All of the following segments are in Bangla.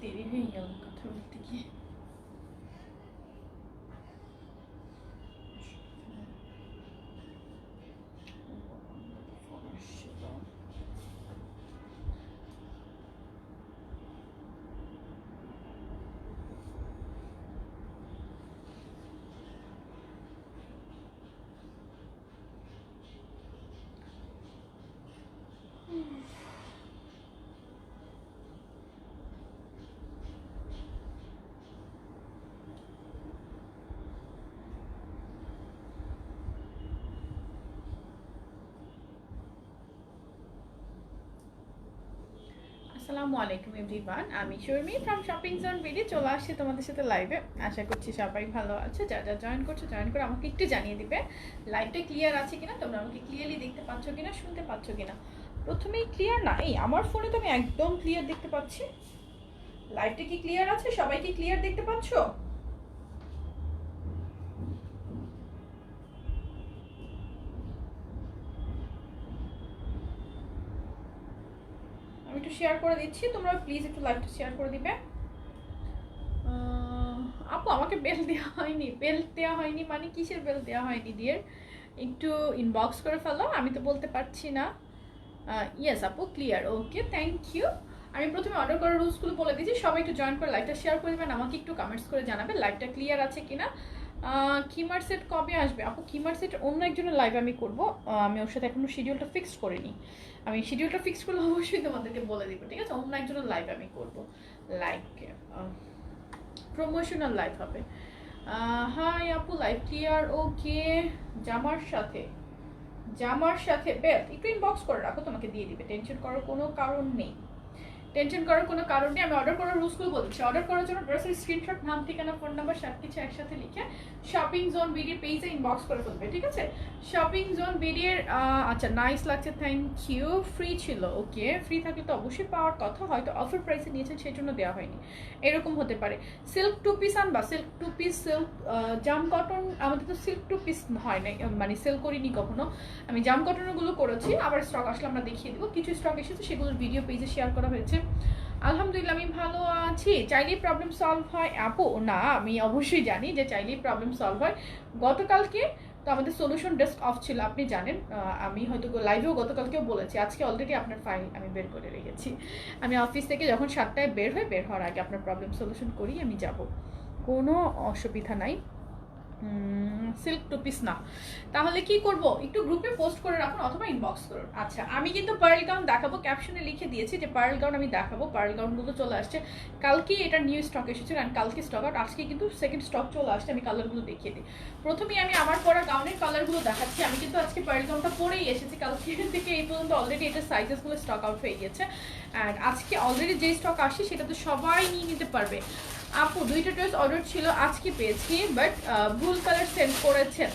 দেরি হয়ে গেল কথা বলতে গিয়ে। আসসালামু আলাইকুম এভরিওয়ান, আমি Sharmi from shopping zone video চলে আসছি তোমাদের সাথে লাইভে। আশা করছি সবাই ভালো আছে। যা যা জয়েন করছো জয়েন করে আমাকে একটু জানিয়ে দিবে লাইভটা ক্লিয়ার আছে কিনা, তোমরা আমাকে ক্লিয়ারলি দেখতে পাচ্ছ কিনা, শুনতে পাচ্ছ কিনা। প্রথমেই ক্লিয়ার না, এই আমার ফোনে তো আমি একদম ক্লিয়ার দেখতে পাচ্ছি। লাইভটা কি ক্লিয়ার আছে? সবাই কি ক্লিয়ার দেখতে পাচ্ছ? আমি একটু শেয়ার করে দিচ্ছি, তোমরা প্লিজ একটু লাইভটা শেয়ার করে দিবে। আপু আমাকে বেল দেওয়া হয়নি। বেল দেওয়া হয়নি মানে কিসের বেল দেওয়া হয়নি ডিয়ার? একটু ইনবক্স করে ফেলো, আমি তো বলতে পারছি না। ইয়েস আপু ক্লিয়ার, ওকে থ্যাংক ইউ। আমি প্রথমে অর্ডার করার রুলসগুলো বলে দিচ্ছি, সবাই একটু জয়েন করে লাইভটা শেয়ার করে দেবেন, আমাকে একটু কমেন্টস করে জানাবে লাইভটা ক্লিয়ার আছে কিনা। কিমার সেট কবে আসবে আপু? কিমার সেট অন্য একজনের লাইভ আমি করবো, আমি ওর সাথে এখনো শিডিউলটা ফিক্সড করিনি। আমি শিডিউলটা ফিক্সড করলে অবশ্যই তোমাদেরকে বলে দিব, ঠিক আছে? অন্য একজনের লাইভ আমি করবো, লাইক প্রমোশনাল লাইভ হবে। হাই আপু লাইভ ক্লিয়ার, ওকে। জামার সাথে বেল্ট একটু ইনবক্স করে রাখো, তোমাকে দিয়ে দিবে, টেনশন করার কোনো কারণ নেই। আমি অর্ডার করার রুলসগুলো বলছি। অর্ডার করার জন্য ড্রেসের স্ক্রিনশট, নাম, ঠিকানা, ফোন নাম্বার সব কিছু একসাথে লিখে শপিং জোন বিডির পেজে ইনবক্স করে ফেলবে, ঠিক আছে? শপিং জোন বিডির আচ্ছা নাইস লাগছে, থ্যাংক ইউ। ফ্রি ছিল, ওকে। ফ্রি থাকলে তো অবশ্যই পাওয়ার কথা, হয়তো অফার প্রাইসে নিয়েছেন সেই জন্য দেওয়া হয়নি, এরকম হতে পারে। সিল্ক টু পিস আনবা, সিল্ক টু পিস, সিল্ক জাম কটন, আমাদের তো সিল্ক টু পিস হয় না, মানে সেল করিনি কখনো। আমি জাম কটনগুলো করেছি, আবার স্টক আসলে আমরা দেখিয়ে দেবো। কিছু স্টক এসেছে, সেগুলোর ভিডিও পেজে শেয়ার করা হয়েছে। আলহামদুলিল্লাহ আমি ভালো আছি। চাইলেই প্রবলেম সলভ হয় আপু? না, আমি অবশ্যই জানি যে চাইলেই প্রবলেম সলভ হয়। গতকালকে তো আমাদের সলিউশন ডেস্ক অফ ছিল, আপনি জানেন। আমি হয়তো লাইভেও গতকালকেও বলেছি, আজকে অলরেডি আপনার ফাইল আমি বের করে রেখেছি। আমি অফিস থেকে যখন 7টায় বের হওয়ার আগে আপনার প্রবলেম সলিউশন করি আমি যাব, কোনো অসুবিধা নাই। সিল্ক টু পিস না, তাহলে কি করব? একটু গ্রুপে পোস্ট করে রাখুন অথবা ইনবক্স করুন। আচ্ছা আমি কিন্তু পার্ল গাউন দেখাবো, ক্যাপশনে লিখে দিয়েছি যে পার্ল গাউন আমি দেখাবো। পার্ল গাউনগুলো চলে আসছে কালকে, এটা নিউ স্টক এসেছে, অ্যান্ড কালকে স্টক আউট, আজকে কিন্তু সেকেন্ড স্টক চলে আসছে। আমি কালারগুলো দেখিয়ে দিই। প্রথমেই আমি আমার পরা গাউনের কালারগুলো দেখাচ্ছি। আমি কিন্তু আজকে পার্ল গাউনটা পরেই এসেছি, কালকে থেকে এই পর্যন্ত অলরেডি এটা সাইজেসগুলো স্টক আউট হয়ে গিয়েছে, অ্যান্ড আজকে অলরেডি যে স্টক আসছে সেটা তো সবাই নিয়ে নিতে পারবে। আপু দুইটা ড্রেস অর্ডার ছিল, আজকে পেয়েছি, বাট ভুল কালার সেন্ড করেছেন।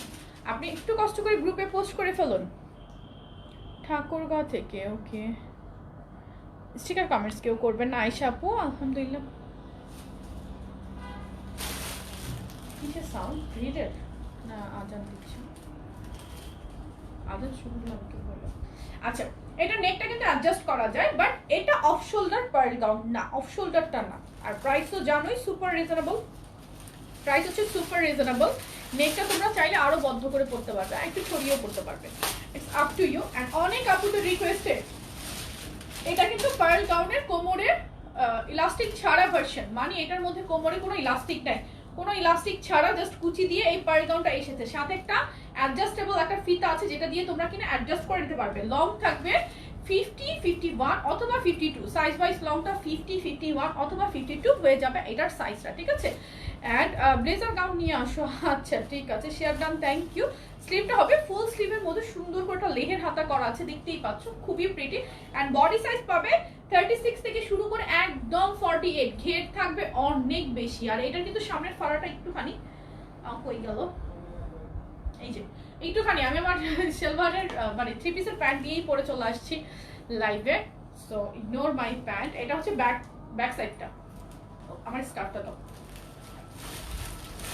আপনি একটু কষ্ট করে গ্রুপে পোস্ট করে ফেলুন। ঠাকুরগাঁও থেকে, ওকে। স্টিকার কমেন্টস কেউ করবেন না। আয়শা আপু আলহামদুলিল্লাহ। কিসের সাউন্ড? রিডের না আজান দিচ্ছে? আজান শুনলাম কি হলো? আচ্ছা এটা নেকটা কিন্তু অ্যাডজাস্ট করা যায়, বাট এটা অফ শোল্ডার পার্ল গাউন না, অফ শোল্ডারটা না। আর প্রাইস তো জানোই, সুপার রিজনেবল প্রাইস হচ্ছে, সুপার রিজনেবল। নেকটা তোমরা চাইলে আরো বন্ধ করে পড়তে পারবে, একটু ছড়িয়েও পড়তে পারবে, it's up to you. And অনেক আপুদের রিকোয়েস্টেড, এটা কিন্তু পার্ল গাউনের কোমরের ইলাস্টিক ছাড়া ভার্সন, মানে এটার মধ্যে কোমরে কোনো ইলাস্টিক নাই, কোনো ইলাস্টিক ছাড়া জাস্ট কুচি দিয়ে এই পার্ল গাউনটা এসেছে। সাথে একটা অ্যাডজাস্টেবল একটা ফিতা আছে, যেটা দিয়ে তোমরা কিনা অ্যাডজাস্ট করে নিতে পারবে। লং থাকবে 50, 51 অথবা 52, সাইজ ওয়াইজ লংটা 50, 51 অথবা 52 হয়ে যাবে এটার সাইজটা, ঠিক আছে? অ্যান্ড ব্লেজার গাউন নিয়ে আসো, আচ্ছা ঠিক আছে, শেয়ার ডান, থ্যাংক ইউ। স্লিভটা হবে ফুল স্লিভের মধ্যে, সুন্দর করে একটা লেহের হাতা করা আছে, দেখতেই পাচ্ছ, খুবই প্রিটি। অ্যান্ড বডি সাইজ পাবে 36 থেকে শুরু করে একদম 48, ঘের থাকবে অনেক বেশি। আর এটার কিন্তু সামনের ফাড়াটা একটুখানি কই গেল, এই যে একটুখানি, আমি আমার সেলভারের মানে 3 পিসের প্যান্ট দিয়েই পরে চলে আসছি লাইভে, সো ইগনোর মাই প্যান্ট। এটা হচ্ছে ব্যাক সাইডটা, আমার স্কার্টটা দাও।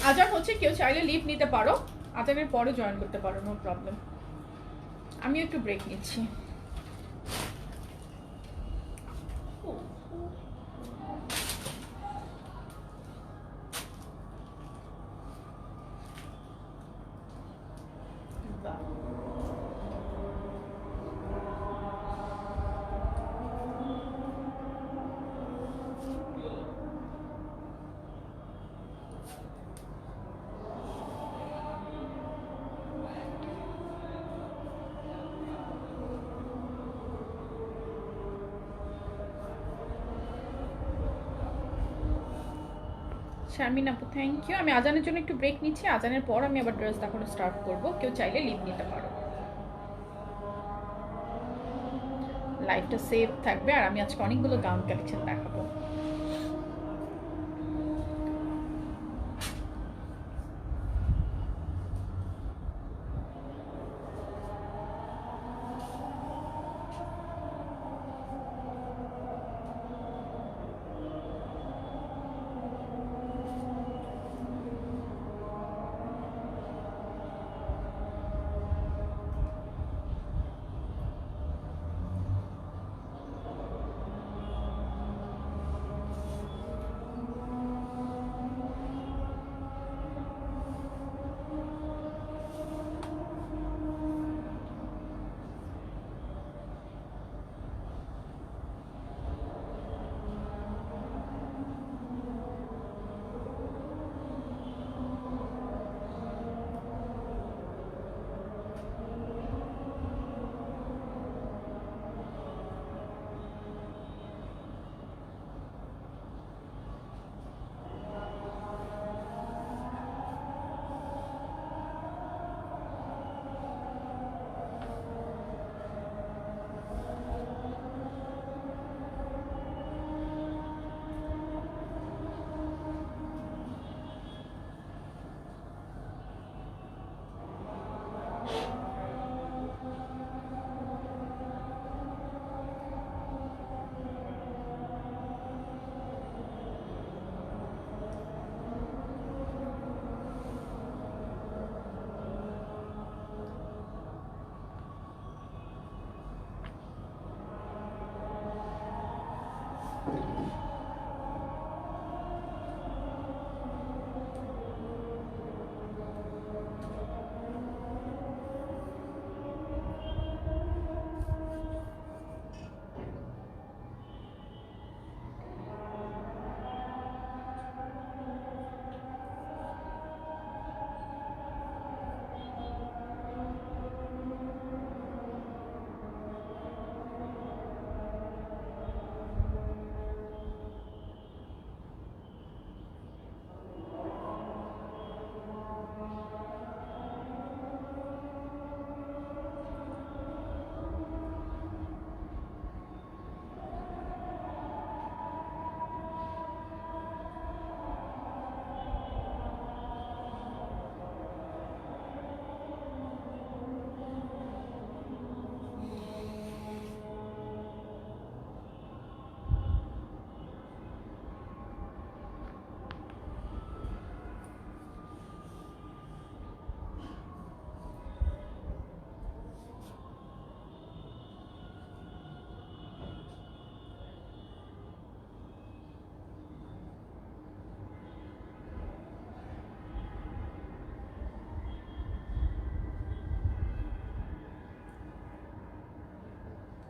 আজান হচ্ছে, কেউ চাইলে লিভ নিতে পারো, আজানের পরে জয়েন করতে পারো, নো প্রবলেম। আমি একটু ব্রেক নিচ্ছি। শারমিন আপু থ্যাংক ইউ। আমি আজানের জন্য একটু ব্রেক নিচ্ছি, আজানের পর আমি আবার ড্রেস দেখানো স্টার্ট করব, কেউ চাইলে লিভ নিতে পারো। লাইফটা সেফ থাকবে, আর আমি আজকে অনেকগুলো গাউন কালেকশন দেখাবো।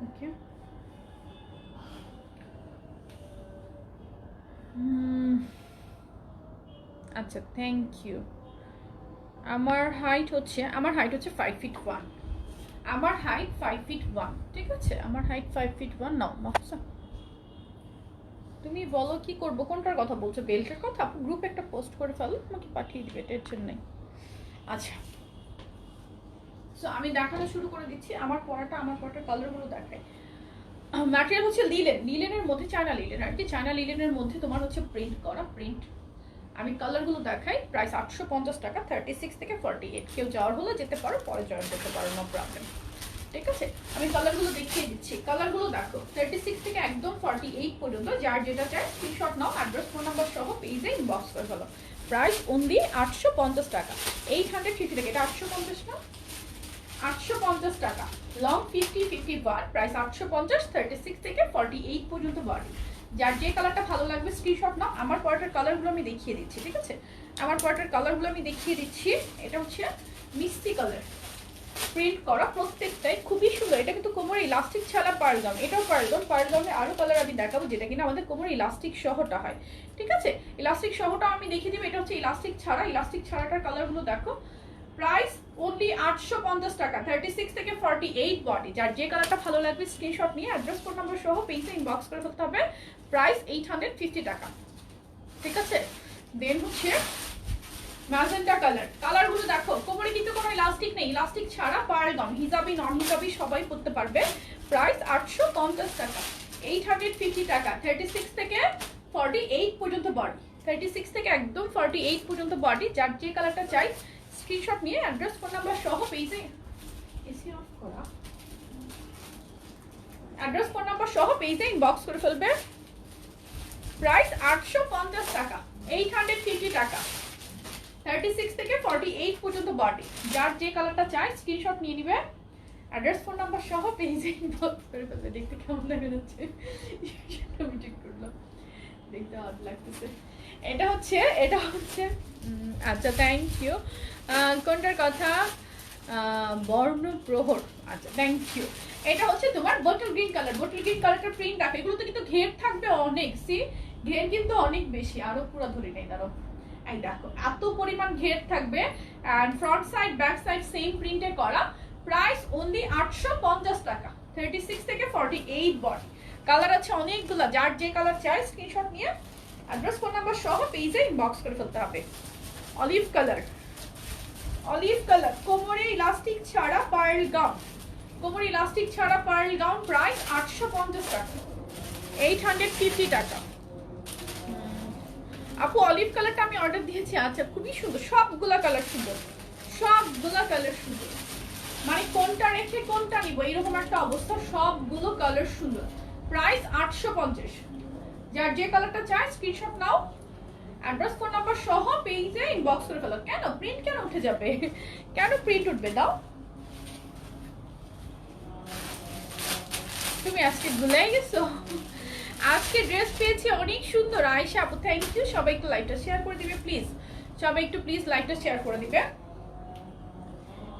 ওকে, আচ্ছা থ্যাংক ইউ। আমার হাইট হচ্ছে 5'1", আমার হাইট 5'1", ঠিক আছে, আমার হাইট 5'1". নাও মাফসা, তুমি বলো কি করব, কোনটার কথা বলছো? বেল্টের কথা? গ্রুপে একটা পোস্ট করে ফেলো, আমাকে পাঠিয়ে দিবে, টেনশন নেই। আচ্ছা, সো আমি দেখানো শুরু করে দিচ্ছি। আমার পরাটার কালারগুলো দেখাই। ম্যাটেরিয়াল হচ্ছে লিলেনের মধ্যে, চায়না লিলেন আর কি, চায়না লিলেনের মধ্যে তোমার হচ্ছে প্রিন্ট করা, প্রিন্ট। আমি কালারগুলো দেখাই। প্রাইস 850 টাকা, 36 থেকে 48। কেউ যাওয়ার হলে যেতে পারো, পরে জয়েন করতে পারো, নো প্রবলেম, ঠিক আছে। আমি কালারগুলো দেখিয়ে দিচ্ছি, কালারগুলো দেখো। 36 থেকে একদম 48 পর্যন্ত, যার যেটা চাই স্ক্রিনশট নাও, অ্যাড্রেস ফোন নাম্বার সহ পেজে ইনবক্স করে ফেলো। প্রাইস অনলি 850 টাকা, 850 টাকা। এটা 850 না, 850 টাকা। লং 50-51, প্রাইস 850, 36 থেকে 48 পর্যন্ত বডি। যার যে কালারটা ভালো লাগবে স্ক্রিনশট নাও। আমার পরাটার কালারগুলো আমি দেখিয়ে দিচ্ছি, ঠিক আছে, আমার পরাটার কালারগুলো আমি দেখিয়ে দিচ্ছি। এটা হচ্ছে মিষ্টি কালার, প্রিন্ট করা, প্রত্যেকটাই খুবই সুন্দর। এটা কিন্তু কোমরে ইলাস্টিক ছাড়া পারগাম, এটাও পারগামে আরো কালার আমি দেখাবো, যেটা কিনা আমাদের কোমরে ইলাস্টিক সহটা হয়, ঠিক আছে। ইলাস্টিক সহটা আমি দেখিয়ে দিব। এটা হচ্ছে ইলাস্টিক ছাড়া, ইলাস্টিক ছাড়াটার কালারগুলো দেখো। প্রাইস অনলি 850 টাকা, 36 থেকে 48 বডি। যার যে কালারটা ভালো লাগবে স্ক্রিনশট নিয়ে অ্যাড্রেস ফোন নাম্বার সহ পেজে ইনবক্স করে ফেলতে হবে। প্রাইস 850 টাকা, ঠিক আছে। দেন হচ্ছে ম্যাজেন্টা কালার, কালারগুলো দেখো। কোমরে কিন্তু কোনো ইলাস্টিক নেই, ইলাস্টিক ছাড়া পার্ল গাউন, হিজাবি নন হিজাবি সবাই পরতে পারবে। প্রাইস 850 টাকা, 850 টাকা। 36 থেকে 48 পর্যন্ত বডি, 36 থেকে একদম 48 পর্যন্ত বডি। যার যে কালারটা চাই স্ক্রিনশট নিয়ে অ্যাড্রেস ফোন নাম্বার সহ পেজে এসি অফ করা, অ্যাড্রেস ফোন নাম্বার সহ পেজে ইনবক্স করে ফেলবে। প্রাইস 850 টাকা, 850 টাকা। 36 থেকে 48 পর্যন্ত বডি, যার যে কালারটা চাই স্ক্রিনশট নিয়ে নিবে, অ্যাড্রেস ফোন নাম্বার সহ পেজে ইনবক্স করে ফেলবে। দেখতে কেমন দেখা যাচ্ছে আমি ঠিক করলাম, দেখতে ভালো লাগতেছে। এটা হচ্ছে আচ্ছা থ্যাংক ইউ। কোনটার কথা? বর্ণ প্রহর, আচ্ছা থ্যাংক ইউ। এটা হচ্ছে তোমার bottle green colour, bottle green কালারটার প্রিন্ট দেখো। এগুলো তো কিন্তু ঘের থাকবে অনেক, সি ঘের কিন্তু অনেক বেশি, আরো পুরো ধরে নেই দাঁড়ো। এই দেখো এত পরিমাণ ঘের থাকবে, and front side back side same প্রিন্টে করা। প্রাইস অনলি 850 টাকা, 36 থেকে 48 বডি। কালার আছে অনেকগুলো, যার যে কালার চাই স্ক্রিনশট নিয়ে অ্যাড্রেস ফোন নাম্বার সহ পেজে ইনবক্স করে ফেলতে হবে। অলিভ কালার, অলিভ কালার, কোমরে ইলাস্টিক ছাড়া পার্ল গাউন, কোমরে ইলাস্টিক ছাড়া পার্ল গাউন। প্রাইস 850 টাকা, 850 টাকা। আপু অলিভ কালারটা আমি অর্ডার দিয়েছি, আচ্ছা খুবই সুন্দর, সবগুলা কালার সুন্দর, সবগুলা কালার সুন্দর, মানে কোনটা রেখে কোনটা নিব এরকম একটা অবস্থা, সবগুলো কালার সুন্দর। প্রাইস 850, যার যে কালারটা চাই স্ক্রিনশট নাও, অ্যাড্রেস ফোন নাম্বার সহ পেজে ইনবক্স করে ফেলো। কেন প্রিন্ট কেন উঠে যাবে, কেন প্রিন্ট উঠবে? দাও তুমি আজকে ভুলে গেছো, আজকে ড্রেস পেয়েছি অনেক সুন্দর। আয়েশা আপু থ্যাংক ইউ। সবাই একটু লাইকটা শেয়ার করে দিবে প্লিজ, সবাই একটু প্লিজ লাইকটা শেয়ার করে দিবে।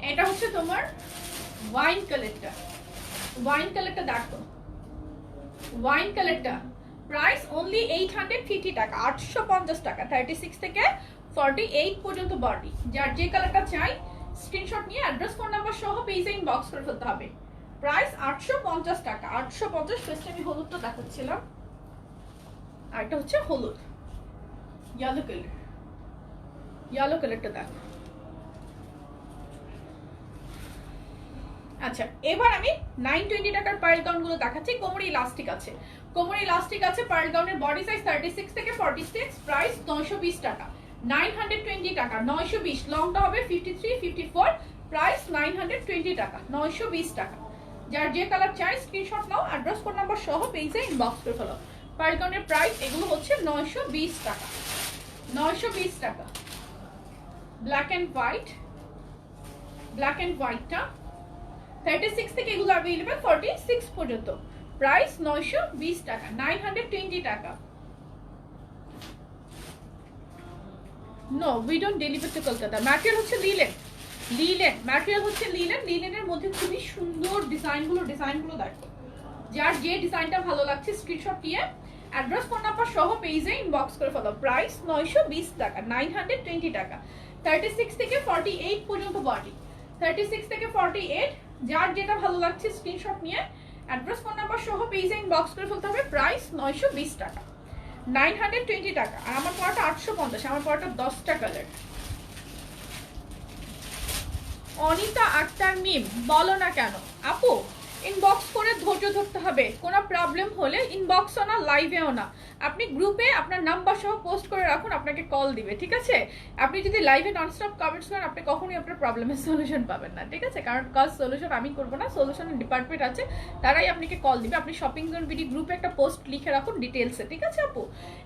এটা হচ্ছে তোমার ওয়াইন কালারটা, ওয়াইন কালারটা দেখো, ওয়াইন কালারটা। প্রাইস অনলি 850 টাকা, 850 টাকা। 36 থেকে 48 পর্যন্ত বডি, যার যে কালারটা চাই স্ক্রিনশট নিয়ে অ্যাড্রেস ফোন নাম্বার সহ পেজে ইনবক্স করে ফেলতে হবে। প্রাইস 850 টাকা, 850। ফার্স্টে আমি হলুদটা দেখাচ্ছিলাম, আর এটা হচ্ছে হলুদ ইয়েলো কালার, ইয়েলো কালারটা দেখো। আচ্ছা এবার আমি 920 টাকার পার্ল গাউন গুলো দেখাচ্ছি। কোমরে ইলাস্টিক আছে, কোমরে ইলাস্টিক আছে। পার্ল গাউনের বডি সাইজ 36 থেকে 46, প্রাইস 920 টাকা, 920 টাকা, 920। লংটা হবে 53 54, প্রাইস 920 টাকা, 920 টাকা। যার যে কালার চাই স্ক্রিনশট নাও, অ্যাড্রেস ফোন নাম্বার সহ পেজে ইনবক্স করে ফেলো। পার্ল গাউনের প্রাইস এগুলো হচ্ছে 920 টাকা, 920 টাকা। Black and white, black and হোয়াইটটা 36 থেকে এগুলো अवेलेबल 46 পর্যন্ত। প্রাইস 920 টাকা, 920 টাকা। No we don't deliver to Kolkata. Material হচ্ছে লিলেন, লিলেন ম্যাটেরিয়াল হচ্ছে লিলেন। লিলেনের মধ্যে খুবই সুন্দর ডিজাইনগুলো দেখো। যার যে ডিজাইনটা ভালো লাগছে স্ক্রিনশট নিয়ে অ্যাড্রেস ফোন নাম্বার সহ পেজে ইনবক্স করে ফেলো। প্রাইস 920 টাকা, 920 টাকা। 36 থেকে 48 পর্যন্ত বডি, 36 থেকে 48। যার যেটা ভালো লাগছে স্ক্রিনশট নিয়ে অ্যাড্রেস ফোন নাম্বার সহ পেজে ইনবক্স করে ফেলতে হবে। প্রাইস 920 টাকা, 920 টাকা। আর আমার পড়াটা 850, আমার পড়াটা 10টা কালার। অনিতা আক্তার মিম বলো না কেন আপু, ইনবক্স করে ধৈর্য ধরতে হবে। কোনো প্রবলেম হলে ইনবক্সও না, লাইভেও না, আপনি গ্রুপে আপনার নাম্বার সহ পোস্ট করে রাখুন, আপনাকে কল দিবে, ঠিক আছে? আপনি যদি লাইভে ননস্টপ কমেন্টস করেন আপনি কখনোই আপনার প্রবলেমের সলিউশন পাবেন না, ঠিক আছে? কারণ সলিউশন আমি করবো না, সলিউশনের ডিপার্টমেন্ট আছে, তারাই আপনাকে কল দিবে। আপনি শপিং জোন বিডি গ্রুপে একটা পোস্ট লিখে রাখুন ডিটেলসে, ঠিক আছে আপু?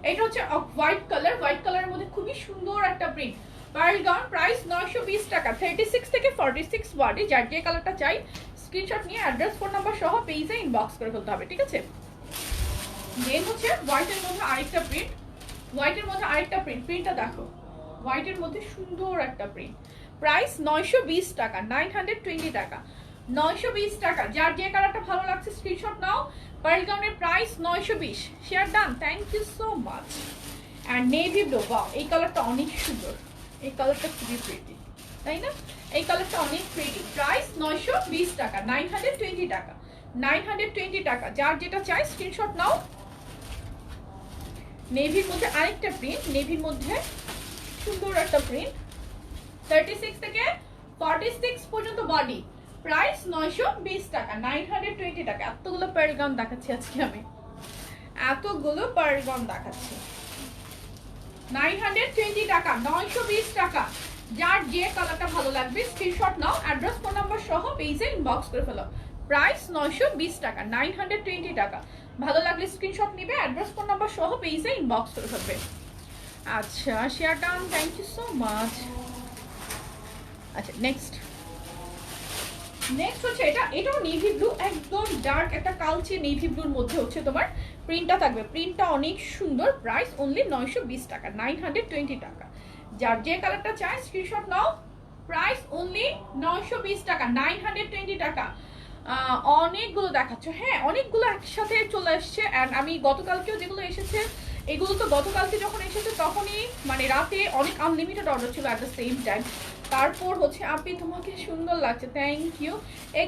এটা হচ্ছে হোয়াইট কালার, হোয়াইট কালারের মধ্যে খুবই সুন্দর একটা প্রিন্ট। পার্ল গাউন, প্রাইস 920 টাকা, 36 থেকে 46 বডি। যার যে কালারটা চাই স্ক্রিনশট নিয়ে অ্যাড্রেস ফোন নাম্বার সহ পেজে ইনবক্স করে ফেলতে হবে, ঠিক আছে? দেন হচ্ছে হোয়াইটের মধ্যে আরেকটা প্রিন্ট, হোয়াইটের মধ্যে আরেকটা প্রিন্ট, প্রিন্টটা দেখো, হোয়াইটের মধ্যে সুন্দর একটা প্রিন্ট। প্রাইস 920 টাকা, 920 টাকা, 920 টাকা। যার যে কালারটা ভালো লাগছে স্ক্রিনশট নাও। পার্ল গাউনের price 920। Share done, thank you so much. And navy blue, wow এই কালারটা অনেক সুন্দর, এই কালারটা খুবই প্রিটি, তাই না? এই কালারটা অনেক প্রিটি। প্রাইস 920 টাকা, 920 টাকা, 920 টাকা। যার যেটা চাই স্ক্রিনশট নাও, নেভির মধ্যে আরেকটা প্রিন্ট, নেভির মধ্যে সুন্দর একটা প্রিন্ট, 36 থেকে 46 পর্যন্ত বডি, প্রাইস 920 টাকা, 920 টাকা। এতগুলো পার্ল গাউন দেখাচ্ছি আজকে আমি, এতগুলো পার্ল গাউন দেখাচ্ছি। 920 টাকা, 920 টাকা। যার যে কালারটা ভালো লাগবে স্ক্রিনশট নাও, অ্যাড্রেস ফোন নাম্বার সহ পেজে ইনবক্স করে ফেলো। প্রাইস 920 টাকা, 920 টাকা। ভালো লাগলে স্ক্রিনশট নিবে, অ্যাড্রেস ফোন নাম্বার সহ পেজে ইনবক্স করে ফেলবে। আচ্ছা share done, thank you so much. আচ্ছা নেক্সট হচ্ছে এটাও নেভি ব্লু, একদম ডার্ক একটা কালচে নেভি ব্লুর মধ্যে হচ্ছে তোমার প্রিন্টটা থাকবে। প্রিন্টটা অনেক সুন্দর, প্রাইস অনলি 920 টাকা, 920 টাকা। যার যে কালারটা চাই স্ক্রিনশট নাও, প্রাইস অনলি 920 টাকা, 920 টাকা। অনেকগুলো দেখাচ্ছ, হ্যাঁ অনেকগুলো একসাথে চলে আসছে। অ্যান্ড আমি গতকালকেও যেগুলো এসেছে, এগুলো তো গতকালকে যখন এসেছে তখনই মানে রাতে অনেক আনলিমিটেড অর্ডার ছিল অ্যাট দ্য সেম টাইম। তারপর হচ্ছে আপনি তোমাকে সুন্দর লাগছে, থ্যাংক ইউ।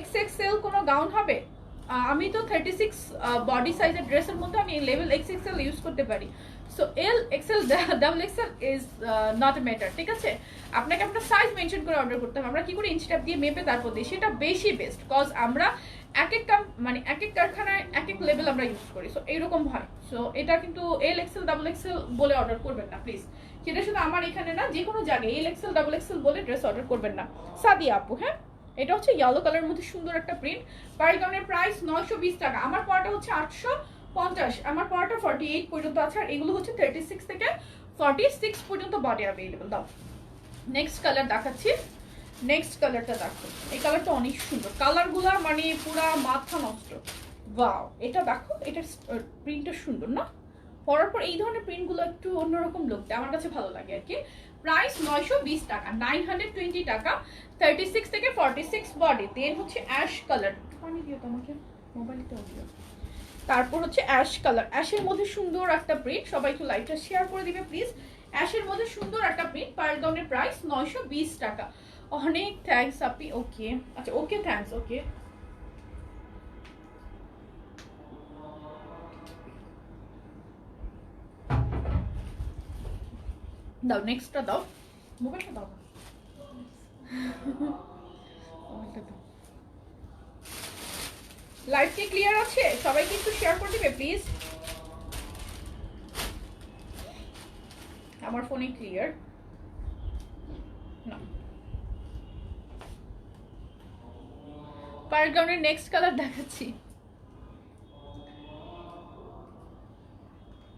XXL কোনো গাউন হবে? আমি তো 36 বডি সাইজের ড্রেসের মধ্যে আমি লেভেল XXL ইউজ করতে পারি। So XL double XL is not a matter, ঠিক আছে? আপনাকে আপনার সাইজ মেনশন করে অর্ডার করতে হবে। আমরা কি করে ইঞ্চ ট্যাপ দিয়ে মেপে তারপর দিই, সেটা বেশি বেস্ট, কজ আমরা এক এক কারখানায় এক এক লেভেল আমরা ইউজ করি। সো এইরকম হয়। সো এটা কিন্তু XL ডাবল XL বলে অর্ডার করবেন না প্লিজ। সেটা শুধু আমার এখানে না, যে কোনো জায়গায় XL ডাবল XL বলে ড্রেস অর্ডার করবেন না। সাদিয়া আপু, হ্যাঁ এটা হচ্ছে ইয়েলো কালারের মধ্যে সুন্দর একটা প্রিন্ট। পার গাউনের প্রাইস 920 টাকা। আমার পড়াটা হচ্ছে 850, আমার পড়াটা 48 পর্যন্ত আছে। আর এগুলো হচ্ছে 36 থেকে 46 পর্যন্ত বডি অ্যাভেলেবল। দাও নেক্সট কালার দেখাচ্ছি, নেক্সট কালারটা দেখো। এই কালারটা অনেক সুন্দর, কালারগুলা মানে পুরা মাথা নষ্ট। ওয়াও, এটা দেখো, এটার প্রিন্টটা সুন্দর না? পরার পর এই ধরনের প্রিন্টগুলো একটু অন্যরকম লুক দেয়, আমার কাছে ভালো লাগে আর কি। প্রাইস 920 টাকা, 920 টাকা, 36 থেকে 46 বডি। দেন হচ্ছে অ্যাশ কালার, পানি দিও তোমাকে, মোবাইলটাও দিও। তারপর হচ্ছে অ্যাশ কালার, অ্যাশের মধ্যে সুন্দর একটা প্রিন্ট। সবাই একটু লাইভটা শেয়ার করে দিবে প্লিজ। অ্যাশের মধ্যে সুন্দর একটা প্রিন্ট, পার গাউনের প্রাইস 920 টাকা। অনেক থ্যাঙ্কস আপনি। ওকে আচ্ছা, ওকে থ্যাঙ্কস। ওকে দাও, নেক্সটটা দাও, মোবাইলটা দাও, মোবাইলটা দাও। লাইভ কি ক্লিয়ার আছে? সবাই কি একটু শেয়ার করে দিবে প্লিজ। আমার ফোনে ক্লিয়ার না। পার গাউনের নেক্সট কালার দেখাচ্ছি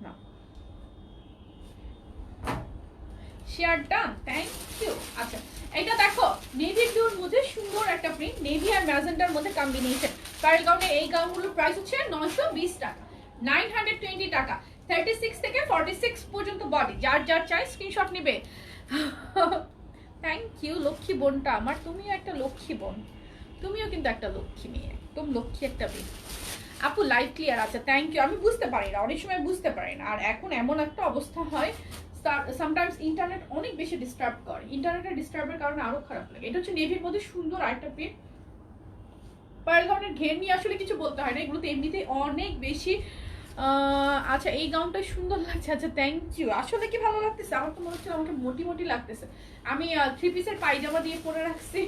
না। Share done, thank you. আচ্ছা এটা দেখো, নেভি ব্লুর মধ্যে সুন্দর একটা প্রিন্ট, নেভি আর ম্যাজেন্টার মধ্যে কম্বিনেশন। পার গাউনে এই গাউনগুলোর প্রাইস হচ্ছে 920 টাকা, 920 টাকা। 36 থেকে 46 পর্যন্ত বডি। যার যার চাই স্ক্রিনশট নেবে। থ্যাংক ইউ লক্ষ্মী বোনটা আমার, তুমিও একটা লক্ষ্মী বোন, তুমিও কিন্তু একটা লক্ষ্মী মেয়ে, একদম লক্ষ্মী একটা মেয়ে। আপু লাইভ ক্লিয়ার আছে, থ্যাংক ইউ। আমি বুঝতে পারি না, অনেক সময় বুঝতে পারি না। আর এখন এমন একটা অবস্থা হয়, সামটাইমস ইন্টারনেট অনেক বেশি ডিস্টার্ব করে, ইন্টারনেটের ডিস্টার্বের কারণে আরো খারাপ লাগে। এটা হচ্ছে নেভির মধ্যে সুন্দর আরেকটা প্রিন্ট। পার ধরনের ঘের নিয়ে আসলে কিছু বলতে হয় না, এগুলোতে এমনিতেই অনেক বেশি। আচ্ছা এই গাউনটা সুন্দর লাগছে। আচ্ছা থ্যাংক ইউ। আসলে কি ভালো লাগতেছে? আমার তো মনে হচ্ছে আমাকে মোটি মোটি লাগতেছে। আমি 3 পিসের পায়জামা দিয়ে পরে রাখছি।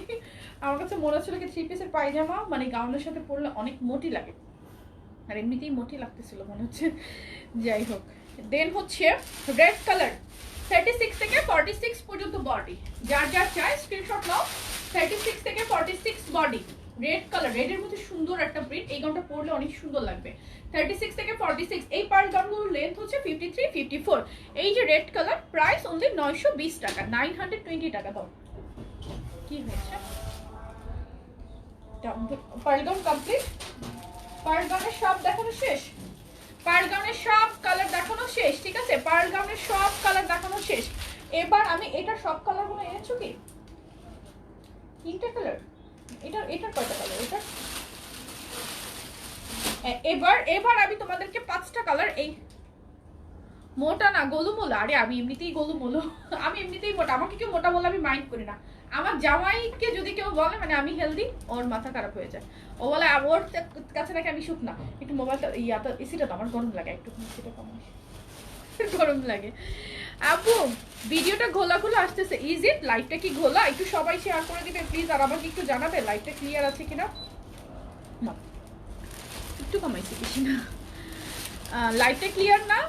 আমার কাছে মনে হচ্ছিল কি 3 পিসের পায়জামা মানে গাউনের সাথে পরলে অনেক মোটি লাগে, আর এমনিতেই মোটি লাগতেছিল মনে হচ্ছে। যাই হোক, দেন হচ্ছে রেড কালার, 36 থেকে 46 পর্যন্ত বডি। যার যার চাই স্ক্রিনশট নাও। 36 থেকে 46 বডি, রেড কালার, রেডের মধ্যে সুন্দর একটা প্রিন্ট। এই গাউনটা পরলে অনেক সুন্দর লাগবে। 36 থেকে 46। এই পার গাউনগুলোর লেন্থ হচ্ছে 53, 54। এই যে রেড কালার, প্রাইস অনলি 920 টাকা, 920 টাকা। দাও কি হয়েছে? পার গাউন কমপ্লিট। পার গাউনের সব দেখানো শেষ, পার গাউনের সব কালার দেখানো শেষ, ঠিক আছে? পার গাউনের সব কালার দেখানো শেষ। এবার আমি এটা সব কালারগুলো এনেছো কি? 3টে কালার। এটার কয়টা কালার? এটা এবার আমি তোমাদেরকে 5টা কালার। এই মোটা না, গোলুমোলা। আরে আমি এমনিতেই গোলুমোলো, আমি এমনিতেই মোটা। আমাকে কেউ মোটা বলে আমি মাইন্ড করি না। আমার জামাইকে যদি কেউ বলে মানে আমি হেলদি, ওর মাথা খারাপ হয়ে যায়। ও বলে ওর কাছে নাকি আমি শুকনা। একটু মোবাইলটা এসিটা তো আমার গরম লাগে, একটু সেটা কম। গরম লাগে। আপু ভিডিওটা ঘোলা ঘোলা আসতেছে, ইজ ইট? লাইভটা কি ঘোলা? একটু সবাই শেয়ার করে দিবে প্লিজ, আর আমাকে একটু জানাবে লাইভটা ক্লিয়ার আছে কিনা। না একটু কমাইছি, বেশি না। লাইভটা ক্লিয়ার না?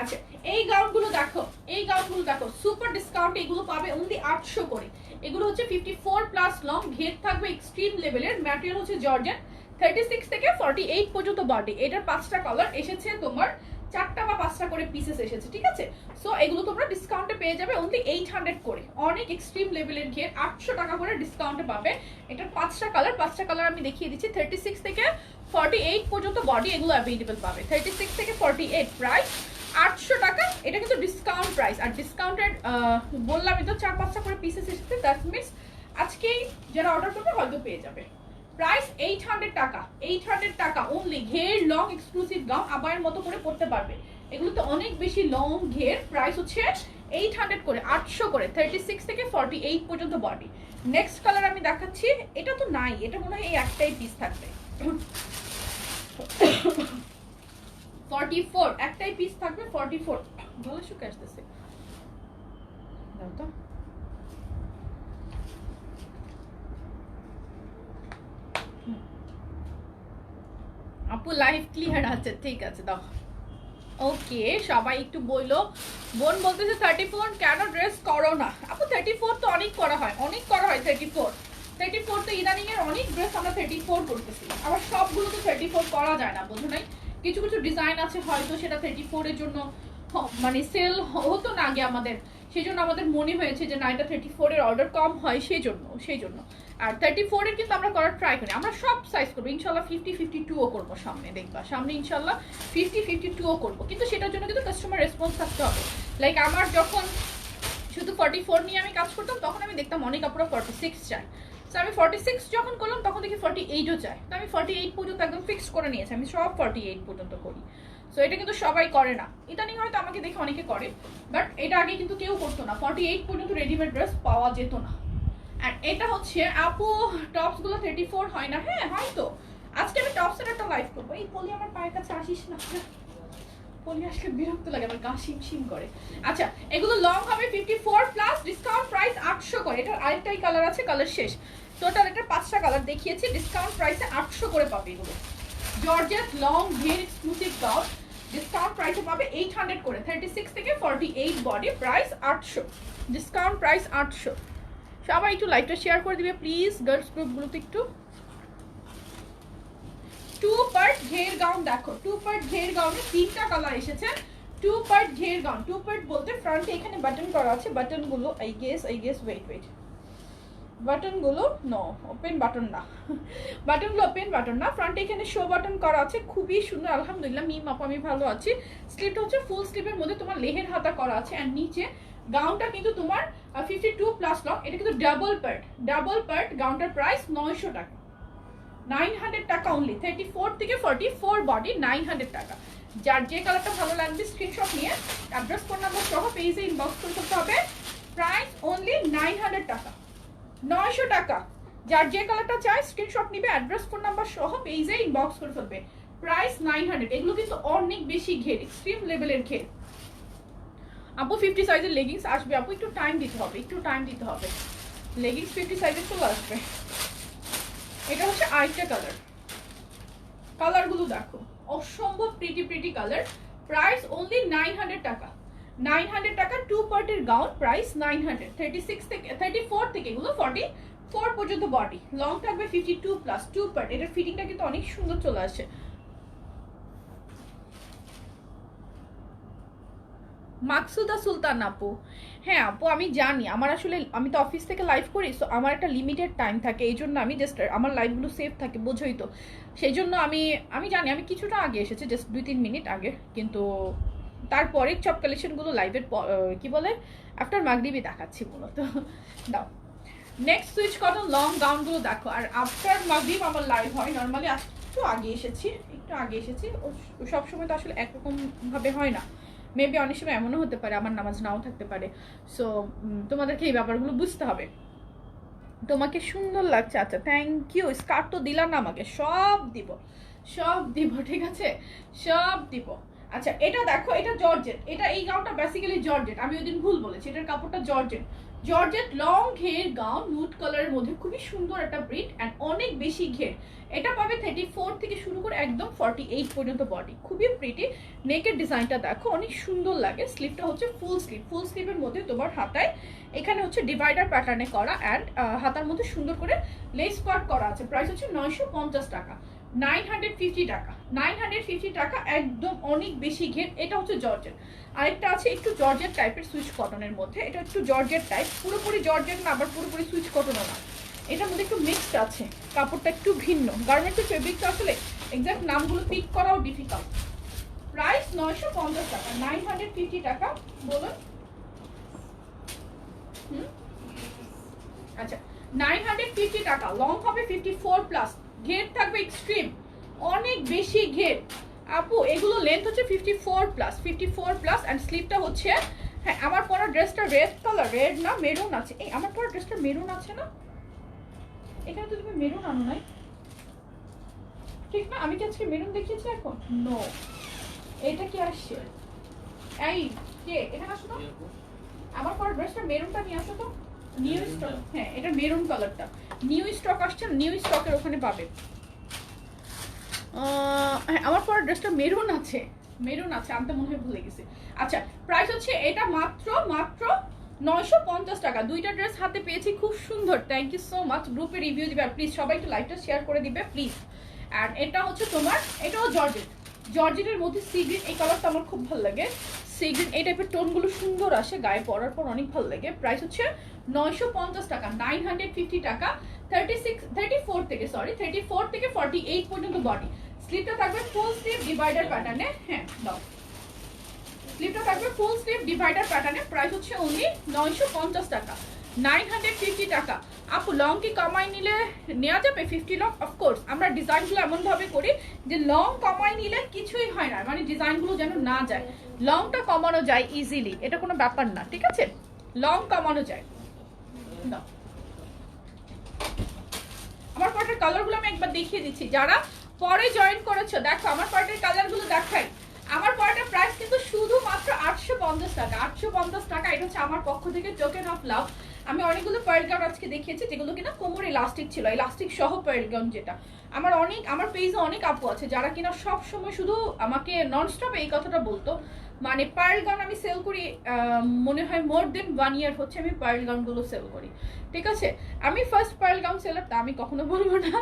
আচ্ছা এই গাউনগুলো দেখো, এই গাউনগুলো দেখো সুপার ডিসকাউন্ট, এগুলো পাবে অনলি 800 করে। এগুলো হচ্ছে 54 প্লাস লং, ঘের থাকবে এক্সট্রিম লেভেলের, ম্যাটেরিয়াল হচ্ছে জর্জেট, 36 থেকে 48 পর্যন্ত বডি। এটার 5টা কালার এসেছে, তোমার 4টা বা 5টা করে পিসেস এসেছে, ঠিক আছে। সো এগুলো তোমরা ডিসকাউন্টে পেয়ে যাবে অনলি 800 করে। অনেক এক্সট্রিম লেভেলের ঘের 800 টাকা করে ডিসকাউন্টে পাবে। এটার 5টা কালার, 5টা কালার আমি দেখিয়ে দিচ্ছি। 36 থেকে 48 পর্যন্ত বডি এগুলো অ্যাভেলেবল পাবে। 36 থেকে 48 প্রাইস 800 টাকা। এটা কিন্তু ডিসকাউন্ট প্রাইস, আর ডিসকাউন্টের বললামই তো 4-5টা করে পিসেস এসেছে। দ্যাট মিনস আজকেই যারা অর্ডার করবে হয়তো পেয়ে যাবে। প্রাইস 800 টাকা, 800 টাকা অনলি। ঘের লং এক্সক্লুসিভ গাউন আবায়ের মতো করে পড়তে পারবে। এগুলো তো অনেক বেশি লং ঘের, প্রাইস হচ্ছে 800 করে, 800 করে। 36 থেকে 48 পর্যন্ত বডি। নেক্সট কালার আমি দেখাচ্ছি, এটা তো নাই, এটা মনে হয় এই একটাই পিস থাকবে। 44 একটাই পিস থাকবে, 44 ভালো শুকে আসতেছে। দাও তো আপু লাইভ ক্লিয়ার আছে, ঠিক আছে দাও। ওকে সবাই একটু বইলো, বোন বলতেছে 34 কেন ড্রেস করো না? আপু 34 তো অনেক করা হয়, অনেক করা হয়। 34 তো ইদানিং এর অনেক ড্রেস আমরা 34 করতেছি। আবার সবগুলো তো 34 করা যায় না, বোঝো নাই? কিছু কিছু ডিজাইন আছে হয়তো সেটা 34 এর জন্য মানে সেল হতো না আগে আমাদের, সেই জন্য আমাদের মনে হয়েছে যে না এটা 34 এর অর্ডার কম হয়, সেই জন্য। আর 34 এর কিন্তু আমরা করার ট্রাই করি। আমরা সব সাইজ করবো ইনশাল্লাহ, 50-52ও করবো সামনে, দেখবা সামনে ইনশাল্লাহ 50-52ও করবো। কিন্তু সেটার জন্য কিন্তু কাস্টমার রেসপন্স থাকতে হবে। লাইক আমার যখন শুধু 44 নিয়ে আমি কাজ করতাম তখন আমি দেখতাম অনেক আপুরা 46 চায়। তো আমি 46 যখন করলাম তখন দেখি 48ও চায়। তো আমি 48 পর্যন্ত একদম ফিক্সড করে নিয়েছি, আমি সব 48 পর্যন্ত করি। সো এটা কিন্তু সবাই করে না, ইদানিং হয়তো আমাকে দেখে অনেকে করে, বাট এটা আগে কিন্তু কেউ করতো না। 48 পর্যন্ত রেডিমেড ড্রেস পাওয়া যেত না। আর এটা হচ্ছে আপু টপস গুলো 34 হয় না? হ্যাঁ হয়তো। আজকে আমি টপসের একটা লাইভ করবো। এই পলি আমার পায়ের কাছে আসিস না, পলি আসলে বিরক্ত লাগে, আমার গা শিম করে। আচ্ছা এগুলো লং হবে 54 প্লাস, ডিসকাউন্ট প্রাইস 800 করে। এটার আরেকটাই কালার আছে, কালার শেষ। টোটাল এটার 5টা কালার দেখিয়েছি, ডিসকাউন্ট প্রাইসে 800 করে পাবে এগুলো। জর্জেট লং ঘের এক্সক্লুসিভ গাউন ডিসকাউন্ট প্রাইসে পাবে 800 করে। 36 থেকে 48 বডি, প্রাইস 800, ডিসকাউন্ট প্রাইস 800। সবাই একটু লাইভটা শেয়ার করে দিবে প্লিজ, গার্লস গ্রুপগুলোতে একটু। 2 পার্ট ঘের গাউন দেখো, 2 পার্ট ঘের গাউনে 3টা কালার এসেছে। 2 পার্ট ঘের গাউন, 2 পার্ট বলতে ফ্রন্টে এখানে বাটন করা আছে, বাটনগুলো আই গেস ওয়েট, বাটনগুলো নো ওপেন বাটন না, বাটনগুলো ওপেন বাটন না, ফ্রন্টে এখানে শো বাটন করা আছে, খুবই সুন্দর আলহামদুলিল্লাহ। মিম আপু আমি ভালো আছি। স্লিভটা হচ্ছে ফুল স্লিভের মধ্যে তোমার লেহের হাতা করা আছে, আর নিচে গাউনটা কিন্তু তোমার 52 প্লাস লং। এটা কিন্তু ডাবল পার্ট। গাউনটার প্রাইস 900 টাকা, 900 টাকা অনলি। 34 থেকে 44 বডি, 900 টাকা। যার যে কালারটা ভালো লাগবে স্ক্রিনশট নিয়ে অ্যাড্রেস ফোন নাম্বার সহ পেজে ইনবক্স করে ফেলতে হবে। প্রাইস অনলি 900 টাকা, 900 টাকা। যার যে কালারটা চাই স্ক্রিনশট নিবে, অ্যাড্রেস ফোন নাম্বার সহ পেজে ইনবক্স করে ফেলবে। প্রাইস 900। এগুলো কিন্তু অনেক বেশি ঘের, এক্সট্রিম লেভেলের ঘের। আপু 50 সাইজের লেগিংস আসবে, আপু একটু টাইম দিতে হবে, লেগিংস 50 সাইজের চলে আসবে। এটা হচ্ছে আরেকটা কালারগুলো দেখো অসম্ভব প্রিটি কালার। প্রাইস অনলি 900 টাকা, 900 টাকা। 2 পার্টের গাউন, প্রাইস 900। 36 থেকে 34 থেকে এগুলো 44 পর্যন্ত বডি, লং থাকবে 52 প্লাস। 2 পার্ট, এটার ফিটিংটা কিন্তু অনেক সুন্দর চলে আসে। মাকসুদা সুলতান আপু, হ্যাঁ আপু আমি জানি, আমার আসলে আমি তো অফিস থেকে লাইভ করি, সো আমার একটা লিমিটেড টাইম থাকে, এই জন্য আমি জাস্ট আমার লাইভগুলো সেভ থাকে, বোঝোই তো। সেই জন্য আমি জানি আমি কিছুটা আগে এসেছি, জাস্ট 2-3 মিনিট আগে, কিন্তু তারপরে সব কালেকশনগুলো লাইভের কি বলে আফটার মাগরিবি দেখাচ্ছি মূলত। দাও নেক্সট সুইচ কটন লং গাউনগুলো দেখো। আর আফটার মাগরিব আমার লাইভ হয় নর্মালি, একটু আগে এসেছি। সবসময় তো আসলে একরকমভাবে হয় না, মেবি অনেক সময় এমনও হতে পারে আমার নামাজ নাও থাকতে পারে। সো তোমাদেরকে এই ব্যাপারগুলো বুঝতে হবে। তোমাকে সুন্দর লাগছে, আচ্ছা থ্যাংক ইউ। স্কার্ট তো দিলাম না, আমাকে সব দিব, সব দিব, ঠিক আছে, সব দিব। আচ্ছা এটা দেখো, এটা জর্জেট, এটা এই গাউনটা বেসিক্যালি জর্জেট, আমি ওইদিন ভুল বলেছি, এটার কাপড়টা জর্জেট। জর্জেট লং ঘের গাউন, নুড কালারের মধ্যে খুবই সুন্দর একটা প্রিন্ট অ্যান্ড অনেক বেশি ঘের। এটা পাবে 34 থেকে শুরু করে একদম 48 পর্যন্ত বডি, খুবই প্রিটি। নেকের ডিজাইনটা দেখো অনেক সুন্দর লাগে। স্লিভটা হচ্ছে ফুল স্লিভ, ফুল স্লিভের মধ্যে তোমার হাতায় এখানে হচ্ছে ডিভাইডার প্যাটার্নে করা অ্যান্ড হাতার মধ্যে সুন্দর করে লেস পার্ট করা আছে। প্রাইস হচ্ছে 950 টাকা, 950 টাকা, 950 টাকা, একদম অনেক বেশি ঘের। এটা হচ্ছে জর্জেট। আরেকটা আছে একটু জর্জেট টাইপের সুইচ কটনের মধ্যে, এটা একটু জর্জেট টাইপ, পুরোপুরি জর্জেট না আবার পুরোপুরি সুইচ কটনও না, এটার মধ্যে একটু মিক্সড আছে, কাপড়টা একটু ভিন্ন। গার্মেন্টসের ফেব্রিকটা আসলে এক্সাক্ট নামগুলো পিক করাও ডিফিকাল্ট। প্রাইস 950 টাকা, 950 টাকা। বলুন আচ্ছা 950 টাকা। লং হবে 54 প্লাস, ঘের থাকবে এক্সট্রিম, অনেক বেশি ঘের। আপু এগুলো লেন্থ হচ্ছে 54 প্লাস, 54 প্লাস অ্যান্ড স্লিভটা হচ্ছে, হ্যাঁ আমার পরা ড্রেসটা রেড কালার, রেড না মেরুন আছে, এই আমার পরা ড্রেসটা মেরুন আছে না, এখানে তো তুমি মেরুন আনো নাই, ঠিক না? আমি কি আজকে মেরুন দেখিয়েছি এখন? নো, এটা কি আসছে? এই কে এখানে আসো তো, আমার পরা ড্রেসটা মেরুনটা নিয়ে আসো তো। নিউ স্টক, হ্যাঁ এটা মেরুন কালারটা নিউ স্টক আসছে, নিউ স্টকের ওখানে পাবে। হ্যাঁ আমার পরা ড্রেসটা মেরুন আছে, মেরুন আছে, আনতে মনে হয় ভুলে গেছি। আচ্ছা প্রাইস হচ্ছে এটা মাত্র মাত্র 950 টাকা। দুইটা ড্রেস হাতে পেয়েছি, খুব সুন্দর, থ্যাংক ইউ সো মাচ। গ্রুপে রিভিউ দিবে আর প্লিজ সবাই একটু লাইভটা শেয়ার করে দিবে প্লিজ। অ্যান্ড এটা হচ্ছে তোমার, এটাও জর্জেট, জর্জেটের মধ্যে সি গ্রিন, এই কালারটা আমার খুব ভালো লাগে। সি গ্রিন এই টাইপের টোনগুলো সুন্দর আসে, গায়ে পরার পর অনেক ভালো লাগে। প্রাইস হচ্ছে 950 টাকা, 950 টাকা। 34 থেকে 48 পর্যন্ত বডি। স্লিভটা থাকবে ফুল স্লিভ ডিভাইডার প্যাটার্নে, হ্যাঁ দাও, স্লিভটা থাকবে ফুল স্লিভ ডিভাইডার প্যাটার্নে। প্রাইস হচ্ছে অনলি 950 টাকা, 950 টাকা। আপু লং কি কমাই নিলে নেওয়া যাবে 50 লং? অফকোর্স আমরা ডিজাইনগুলো এমনভাবে করি যে লং কমাই নিলে কিছুই হয় না, মানে ডিজাইনগুলো যেন না যায়। লংটা কমানো যায় ইজিলি, এটা কোনো ব্যাপার না, ঠিক আছে, লং কমানো যায়। দাও আমার পার্টের কালারগুলো আমি একবার দেখিয়ে দিচ্ছি, যারা পরে জয়েন করেছো দেখো আমার পার্টের কালারগুলো দেখাই। আমার পার্টের প্রাইস কিন্তু শুধুমাত্র 850 টাকা, 850 টাকা। এটা হচ্ছে আমার পক্ষ থেকে টোকেন অফ লাভ। আমি অনেকগুলো পার্ল গাউন আজকে দেখিয়েছি যেগুলো কিনা কোমর ইলাস্টিক ছিল, ইলাস্টিক সহ পার্ল গাউন, যেটা আমার পেজে অনেক আপু আছে যারা কিনা সব সময় শুধু আমাকে ননস্টপ এই কথাটা বলতো, মানে পার্ল গাউন আমি সেল করি মনে হয় মোর দেন 1 ইয়ার হচ্ছে আমি পার্ল গাউনগুলো সেল করি, ঠিক আছে। আমি ফার্স্ট পার্ল গাউন সেলার, তা আমি কখনো বলবো না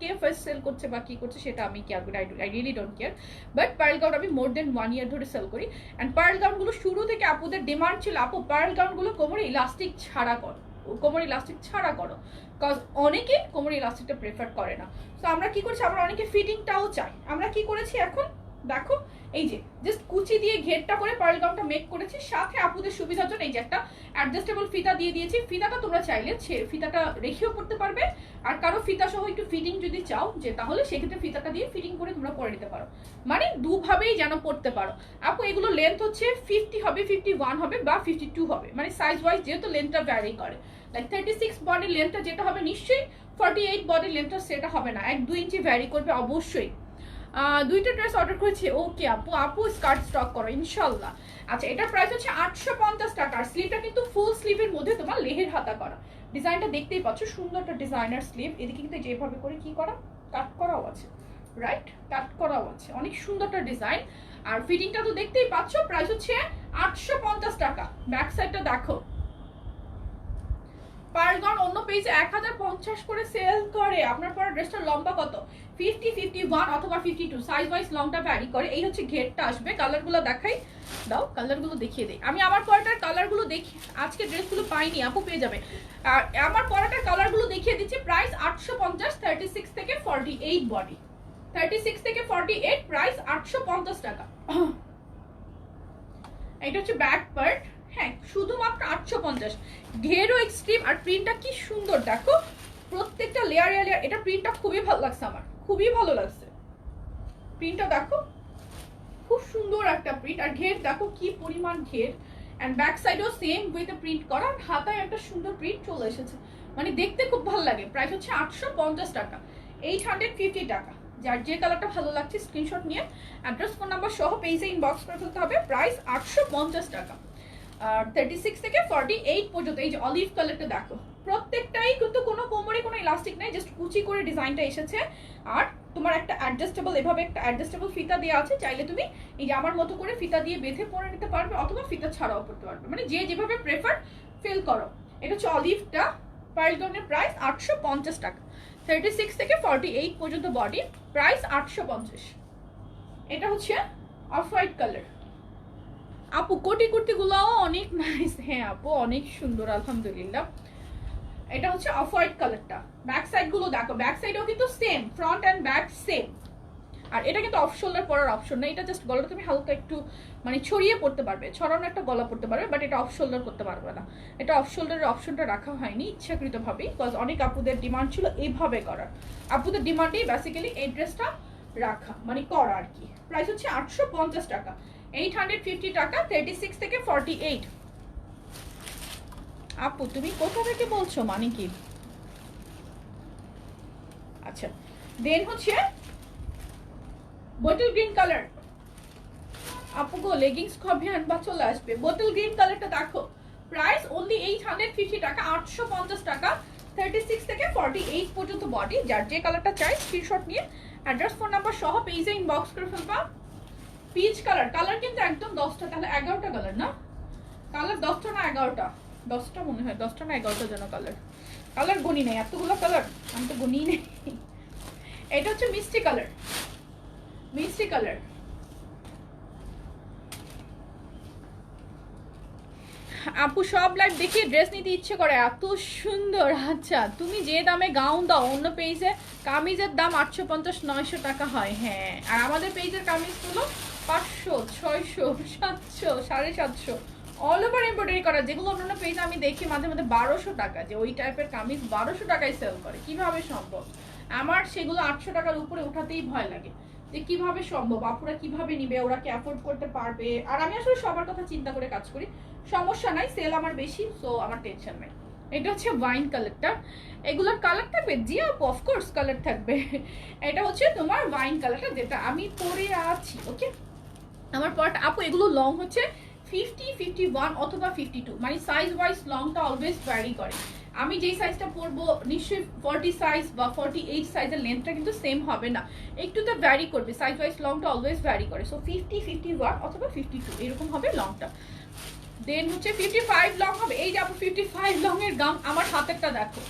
কে ফার্স্ট সেল করছে বা কি করছে, সেটা আমি কেয়ার করি, I really don't care. But pearl gown আমি মোর দেন 1 ইয়ার ধরে সেল করি। অ্যান্ড পার্ল গাউনগুলো শুরু থেকে আপুদের ডিমান্ড ছিল, আপু পার্ল গাউনগুলো কোমরে ইলাস্টিক ছাড়া করো, কোমরে ইলাস্টিক ছাড়া করো, কজ অনেকে কোমরে ইলাস্টিকটা প্রেফার করে না। তো আমরা কি করছি, আমরা অনেকে ফিটিংটাও চাই, আমরা কি করেছি এখন দেখো, এই যে জাস্ট কুচি দিয়ে ঘেরটা করে পার্ল গাউনটা মেক করেছি, সাথে আপুদের সুবিধার জন্য এই যে একটা অ্যাডজাস্টেবল ফিতা দিয়ে দিয়েছি। ফিতাটা তোমরা চাইলে ফিতাটা রেখেও পড়তে পারবে, আর কারো ফিতা সহ একটু ফিটিং যদি চাও যে, তাহলে সেক্ষেত্রে ফিতাটা দিয়ে ফিটিং করে তোমরা পরে নিতে পারো, মানে দুভাবেই যেন পড়তে পারো। আপু এগুলো লেন্থ হচ্ছে 50 হবে, 51 হবে বা 52 হবে, মানে সাইজ ওয়াইজ যেহেতু লেন্থটা ভ্যারি করে, লাইক 36 বডির লেন্থটা যেটা হবে নিশ্চয়ই 48 বডির লেন্থটা সেটা হবে না, 1-2 ইঞ্চি ভ্যারি করবে অবশ্যই। দুইটা ড্রেস অর্ডার করেছি, ওকে আপু স্কার্ট স্টক করো ইনশাল্লাহ। আচ্ছা এটার প্রাইস হচ্ছে 850 টাকা, আর স্লিভটা কিন্তু ফুল স্লিভের মধ্যে তোমার লেহের হাতা করা। ডিজাইনটা দেখতেই পাচ্ছ, সুন্দর একটা ডিজাইনার স্লিভ, এদিকে কিন্তু যেভাবে করে কি করা, কাট করাও আছে, রাইট, কাট করাও আছে, অনেক সুন্দর একটা ডিজাইন। আর ফিটিংটা তো দেখতেই পাচ্ছ। প্রাইস হচ্ছে 850 টাকা। ব্যাক সাইডটা দেখো, পার্ল গাউন অন্য পেজে 1050 করে সেল করে, আপনার পরা ড্রেসটার লম্বা কত, 50, 51 অথবা 52, সাইজ ওয়াইজ লংটা ভ্যারি করে। এই হচ্ছে ঘেরটা আসবে। কালারগুলো দেখাই, দাও কালারগুলো দেখিয়ে দেই। আমি আমার পরাটার কালারগুলো দেখি, আজকে ড্রেসগুলো পাইনি, আপু পেয়ে যাবে। আর আমার পরাটার কালারগুলো দেখিয়ে দিচ্ছি। প্রাইস 850, 36 থেকে 48 বডি, 36 থেকে 48, প্রাইস 850 টাকা। এটা হচ্ছে ব্যাক পার্ট, হ্যাঁ শুধুমাত্র 850। ঘেরও এক্সট্রিম, আর প্রিন্টটা কি সুন্দর দেখো, প্রত্যেকটা লেয়ার লেয়ার। এটা প্রিন্টটা খুবই ভালো লাগছে আমার, খুবই ভালো লাগছে প্রিন্টটা দেখো, খুব সুন্দর একটা প্রিন্ট। আর ঘের দেখো কি পরিমাণ ঘের, এন্ড ব্যাক সাইডেও সেম ওয়েতে প্রিন্ট করা, হাতায় একটা সুন্দর প্রিন্ট চলে এসেছে, মানে দেখতে খুব ভালো লাগে। প্রাইস হচ্ছে 850 টাকা, 850 টাকা। যার যে কালারটা ভালো লাগছে স্ক্রিনশট নিয়ে অ্যাড্রেস ফোন নাম্বার সহ পেজে ইনবক্স করে ফেলতে হবে। প্রাইস 850 টাকা। আর 36 থেকে 48 পর্যন্ত এই যে অলিভ কালারটা দেখো, প্রত্যেকটাই কিন্তু কোনো কোমরে কোনো ইলাস্টিক নেই, জাস্ট কুচি করে ডিজাইনটা এসেছে। আর তোমার একটা অ্যাডজাস্টেবল, এভাবে একটা অ্যাডজাস্টেবল ফিতা দেওয়া আছে, চাইলে তুমি এই যে আমার মতো করে ফিতা দিয়ে বেঁধে পরে নিতে পারবে অথবা ফিতা ছাড়াও পড়তে পারবে, মানে যে যেভাবে প্রেফার ফিল করো। এটা হচ্ছে অলিভটা, পার্ল গাউনের প্রাইস 850 টাকা। 36 থেকে 48 পর্যন্ত বডি, প্রাইস 850। এটা হচ্ছে অফ হোয়াইট কালার। আপু কোটি কুর্তিগুলোও অনেক নাইস। হ্যাঁ আপু অনেক সুন্দর আলহামদুলিল্লাহ। এটা হচ্ছে অফ হোয়াইট কালারটা। ব্যাক সাইড গুলো দেখো, ব্যাক সাইডও কিন্তু same, front and back same. আর এটা কিন্তু অফ শোল্ডার পরার অপশন না, এটা জাস্ট গলাটা তুমি হালকা একটু মানে ছড়িয়ে পড়তে পারবে, ছড়ানো একটা গলা পড়তে পারবে, বাট এটা অফ শোল্ডার করতে পারবে না। এটা অফ শোল্ডারের অপশনটা রাখা হয়নি ইচ্ছাকৃতভাবেই, বিকজ অনেক আপুদের ডিমান্ড ছিল এইভাবে করার। আপুদের ডিমান্ডেই বেসিক্যালি এই ড্রেসটা রাখা মানে করা আর কি। প্রাইস হচ্ছে 850 টাকা, 850 টাকা। 36 থেকে 48। আপু তুমি কোথা থেকে বলছো, মানে কি? আচ্ছা, দেন হচ্ছে বোটল গ্রিন কালার। আপু গো লেগিংস কবে আনবা, চলে আসবে। বোটল গ্রিন কালারটা দেখো, প্রাইস অনলি 850 টাকা, 850 টাকা। 36 থেকে 48 পর্যন্ত বডি, যার যে কালারটা চাই স্ক্রিনশট নিয়ে অ্যাড্রেস ফোন নাম্বার সহ পেজে ইনবক্স করে ফেলবা। পিচ কালার, কালার কিন্তু একদম 10টা, তাহলে 11টা কালার না? কালার 10টা না 11টা? 10টা মনে হয়, 10টা না 11টা যেন কালার। কালার গুনি নেই, এতগুলো কালার আমি তো গুনি নেই। এটা হচ্ছে মিষ্টি কালার, মিষ্টি কালার। আপু সব লাইভ দেখি ড্রেস নিতে ইচ্ছে করে, এত সুন্দর। আচ্ছা তুমি যে দামে গাউন দাও অন্য পেজে কামিজের দাম 850-900 টাকা হয়। হ্যাঁ, আর আমাদের পেজের কামিজগুলো 500, 600, 700, 750 অল ওভার এমব্রয়ডারি করা, যেগুলো অন্যান্য পেজে আমি দেখি মাঝে মাঝে 1200 টাকা, যে ওই টাইপের কামিজ 1200 টাকায় সেল করে। কিভাবে সম্ভব? আমার সেগুলো 800 টাকার উপরে উঠাতেই ভয় লাগে, যে কিভাবে সম্ভব, আপুরা কিভাবে নিবে, ওরা কি অ্যাফোর্ড করতে পারবে? আর আমি আসলে সবার কথা চিন্তা করে কাজ করি। সমস্যা নাই, সেল আমার বেশি, সো আমার টেনশন নাই। এটা হচ্ছে ওয়াইন কালারটা। এগুলোর কালার থাকবে? জি আপু অফকোর্স কালার থাকবে। এটা হচ্ছে তোমার ওয়াইন কালারটা যেটা আমি পরে আছি। ওকে, আমার পরটা আপু এগুলো লং হচ্ছে 50, 51 অথবা 52, মানে সাইজ ওয়াইজ লংটা অলওয়েজ ভ্যারি করে। আমি যেই সাইজটা পরবো নিশ্চয়ই 40 সাইজ বা 48 সাইজের লেন্থটা কিন্তু সেম হবে না, একটু তো ভ্যারি করবে। সাইজ ওয়াইজ লংটা অলওয়েজ ভ্যারি করে, সো 50, 51 অথবা 52 এরকম হবে লংটা। দেন হচ্ছে 55 লং হবে। এই যে আপু 55 লং এর গাউন, আমার হাতেরটা দেখো,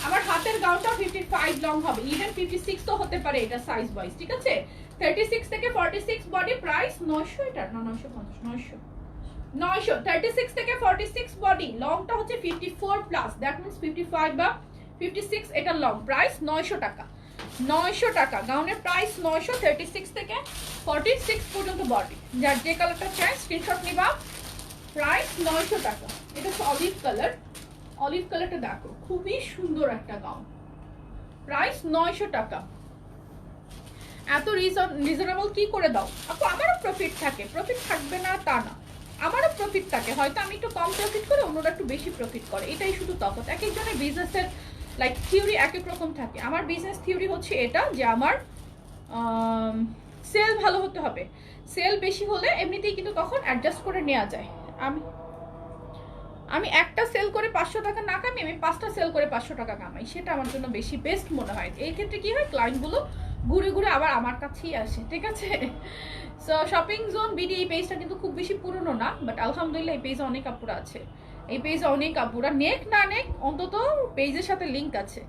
আমার হাতের গাউনটা 55 লং হবে, ইভেন 56 তো হতে পারে এটা সাইজ ওয়াইজ, ঠিক আছে? 36 থেকে 46 বডি, প্রাইস 900। এটা না 950, 900। 36 থেকে 46 বডি, লংটা হচ্ছে 54 প্লাস, দ্যাট মিন্স 55 বা 56, এটা লং, প্রাইস 900 টাকা। 900 টাকা গাউনের প্রাইস 900। 36 থেকে 46 পর্যন্ত বডি, যার যে কালারটা চাই স্ক্রিনশট নিবা। প্রাইস 900 টাকা। এটা হচ্ছে অলিভ কালার, অলিভ কালারটা দেখো খুবই সুন্দর একটা গাউন, প্রাইস 900 টাকা। এত রিজনেবল কি করে দাও আপু? আমারও প্রফিট থাকে, প্রফিট থাকবে না তা না, আমারও প্রফিট থাকে, হয়তো আমি একটু কম প্রফিট করে অন্যরা একটু বেশি প্রফিট করে, এটাই শুধু তফাৎ। এক একজনের বিজনেসের লাইক থিওরি এক এক রকম থাকে। আমার বিজনেস থিওরি হচ্ছে এটা যে আমার সেল ভালো হতে হবে, সেল বেশি হলে এমনিতেই কিন্তু তখন অ্যাডজাস্ট করে নেওয়া যায়। আমি একটা সেল করে 500 টাকা না কামাই, আমি 5টা সেল করে 500 টাকা কামাই, সেটা আমার জন্য বেশি বেস্ট মনে হয়। এই ক্ষেত্রে কি হয়, ক্লায়েন্টগুলো ঘুরে ঘুরে আবার আমার কাছেই আসে, ঠিক আছে? সো শপিং জোন বিডি এই পেজটা কিন্তু খুব বেশি পুরনো না, বাট আলহামদুলিল্লাহ এই পেজে অনেক আপুরা আছে, এই পেজে অনেক আপুরা নেক না নেক অন্তত পেজের সাথে লিঙ্ক আছে।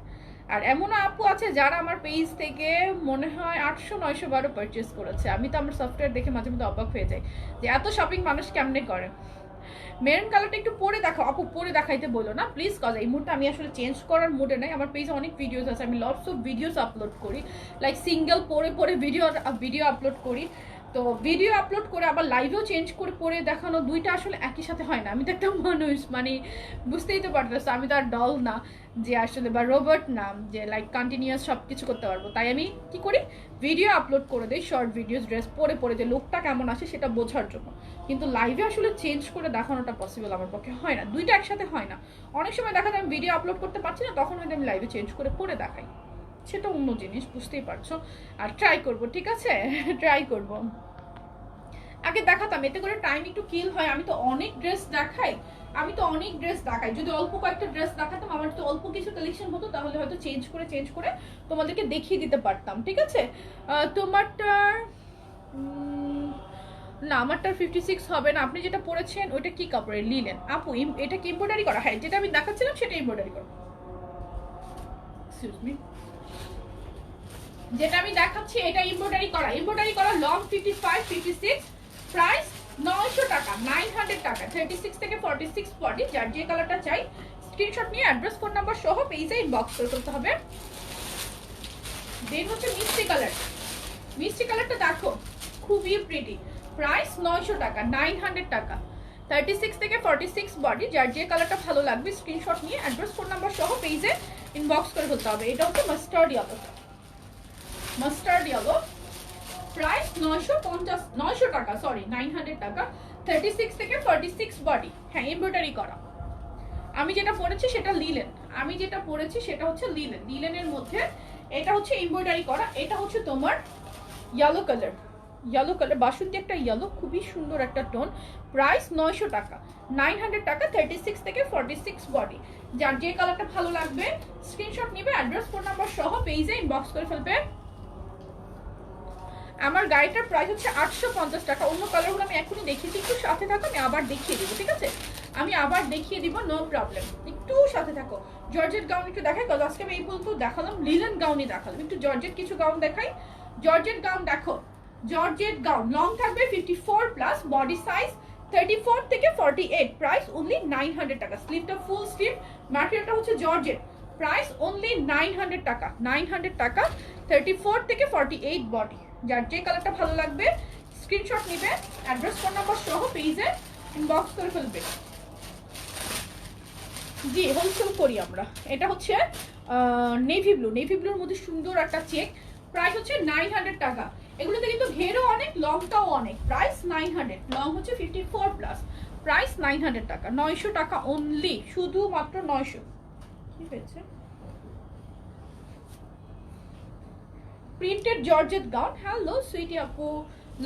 আর এমনও আপু আছে যারা আমার পেজ থেকে মনে হয় 800-900 বারও পারচেস করেছে। আমি তো আমার সফটওয়্যার দেখে মাঝে মধ্যে অবাক হয়ে যাই যে এত শপিং মানুষ কেমনে করে। মেরুন কালারটা একটু পরে দেখো আপু, পরে দেখাইতে বলো না প্লিজ, কজ এই মুহূর্তে আমি আসলে চেঞ্জ করার মুডে নাই। আমার পেজে অনেক ভিডিওস আছে, আমি লটস অফ ভিডিওস আপলোড করি, লাইক সিঙ্গেল পরে পরে ভিডিও আপলোড করি। তো ভিডিও আপলোড করে আবার লাইভেও চেঞ্জ করে পরে দেখানো, দুইটা আসলে একই সাথে হয় না। আমি তো একটা মানুষ, মানে বুঝতেই তো পারতেছো, আমি তো আর ডল না যে আসলে, বা রোবট না যে লাইক কন্টিনিউয়াস সব কিছু করতে পারবো। তাই আমি কি করি, ভিডিও আপলোড করে দিই, শর্ট ভিডিওস ড্রেস পরে পরে, যে লুকটা কেমন আসে সেটা বোঝার জন্য। কিন্তু লাইভে আসলে চেঞ্জ করে দেখানোটা পসিবল আমার পক্ষে হয় না, দুইটা একসাথে হয় না। অনেক সময় দেখা যায় আমি ভিডিও আপলোড করতে পারছি না, তখন হয়তো আমি লাইভে চেঞ্জ করে পরে দেখাই, সেটা অন্য জিনিস, বুঝতেই পারছো। আর ট্রাই করব, ঠিক আছে? ট্রাই করব। আগে দেখাতাম, এতে করে টাইম একটু কিল হয়। আমি তো অনেক ড্রেস দেখাই, যদি অল্প কয়েকটা ড্রেস দেখাতাম, আমার তো অল্প কিছু কালেকশন হতো, তাহলে হয়তো চেঞ্জ করে তোমাদেরকে দেখিয়ে দিতে পারতাম, ঠিক আছে? তোমারটার না, আমারটার 56 হবে না। আপনি যেটা পরেছেন ওইটা কি কাপড়ের? লিলেন। আপু এটা কি এমব্রয়ডারি করা? হ্যাঁ, যেটা আমি দেখাচ্ছিলাম সেটা এমব্রয়ডারি করা। এক্সকিউজ মি, যেটা আমি দেখাচ্ছি এটা এমব্রয়ডারি করা লং 55 56, প্রাইস 900 টাকা, 900 টাকা। 36 থেকে 46 বডি, যার যে কালারটা চাই স্ক্রিনশট নিয়ে অ্যাড্রেস ফোন নাম্বার সহ পেজে ইনবক্স করে ফেলতে হবে। দেন হচ্ছে মিষ্টি কালারটা দেখো, খুবই প্রিটি, প্রাইস 900 টাকা, 900 টাকা। 36 থেকে 46 বডি, যার যে কালারটা ভালো লাগবে স্ক্রিনশট নিয়ে অ্যাড্রেস ফোন নাম্বার সহ পেজে ইনবক্স করে ফেলতে হবে। এটা হচ্ছে মাস্টার্ড ইয়েলো, প্রাইস 900 টাকা, সরি 900 টাকা। 36 থেকে 46 বডি, হ্যাঁ এমব্রয়ডারি করা। আমি যেটা পরেছি সেটা হচ্ছে লিলেনের মধ্যে এটা হচ্ছে এমব্রয়ডারি করা। এটা হচ্ছে তোমার ইয়েলো কালার, বাসন্তী একটা ইয়েলো, খুবই সুন্দর একটা টোন। প্রাইস 900 টাকা, 900 টাকা। 36 থেকে 46 বডি, যার যে কালারটা ভালো লাগবে স্ক্রিনশট নিবে, অ্যাড্রেস ফোন নাম্বার সহ পেজে ইনবক্স করে ফেলবে। আমার গাড়িটার প্রাইস হচ্ছে 850 টাকা। অন্য কালারগুলো আমি এখনই দেখিয়েছি, একটু সাথে থাকো, আমি আবার দেখিয়ে দিব, ঠিক আছে? নো প্রবলেম, একটু সাথে থাকো। জর্জেট গাউন একটু দেখাই, কারণ আজকে আমি এই পর্যন্ত দেখালাম লিলেন গাউনই দেখালাম, একটু জর্জেট কিছু গাউন দেখাই। জর্জেট গাউন দেখো, জর্জেট গাউন লং থাকবে 54 প্লাস, বডি সাইজ 34 থেকে 48, প্রাইস অনলি 900 টাকা। স্লিভটা ফুল স্লিভ, ম্যাটেরিয়ালটা হচ্ছে জর্জেট, প্রাইস অনলি 900 টাকা, 900 টাকা। 34 থেকে 48 বডি, যার যে কালারটা ভালো লাগবে স্ক্রিনশট নিবে, অ্যাড্রেস ফোন নাম্বার সহ পেজে ইনবক্স করে ফেলবে। জি, হোলসেল করি আমরা। এটা হচ্ছে নেভি ব্লুর মধ্যে সুন্দর একটা চেক, প্রাইস হচ্ছে 900 টাকা। এগুলোতে কিন্তু ঘেরও অনেক, লংটাও অনেক, প্রাইস 900। লং হচ্ছে 54 প্লাস, প্রাইস 900 টাকা, 900 টাকা অনলি, শুধুমাত্র 900। কি হয়েছে? Printed georgette gown, hello sweetie আপু,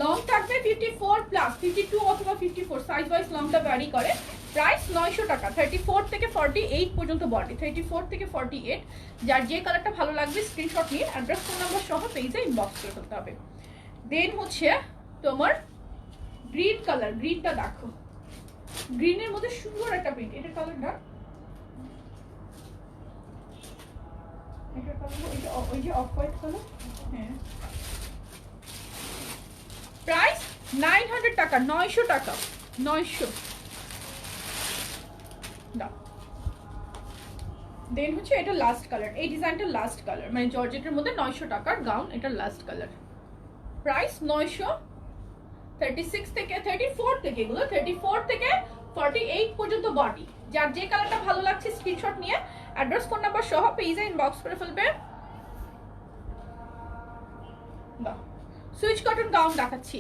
লং থাকবে 54 প্লাস, 52 অথবা 54, সাইজ ওয়াইজ লংটা ভ্যারি করে। প্রাইস 900 টাকা, 34 থেকে 48 পর্যন্ত বডি, 34 থেকে 48, যার যে কালারটা ভালো লাগবে স্ক্রিনশট নিয়ে অ্যাড্রেস ফোন নাম্বার সহ পেজে ইনবক্স করে ফেলতে হবে। দেন হচ্ছে তোমার গ্রিন কালার, গ্রিনটা দেখো, গ্রিনের মধ্যে সুন্দর একটা প্রিন্ট। এটা কালারটা, ওই যে অফ হোয়াইট কালার, হ্যাঁ। প্রাইস 900 টাকা, 900 টাকা, 900। দেন হচ্ছে এটা লাস্ট কালার, এই ডিজাইনটা লাস্ট কালার, মানে জর্জেটের মধ্যে 900 টাকার গাউন, এটা লাস্ট কালার, প্রাইস 900। 36 থেকে 34 থেকে, এগুলো 34 থেকে 48 পর্যন্ত বডি, যার যে কালারটা ভালো লাগছে স্ক্রিনশট নিয়ে অ্যাড্রেস ফোন নাম্বার সহ পেজে ইনবক্স করে ফেলবে। সুইচ কটন গাউন দেখাচ্ছি,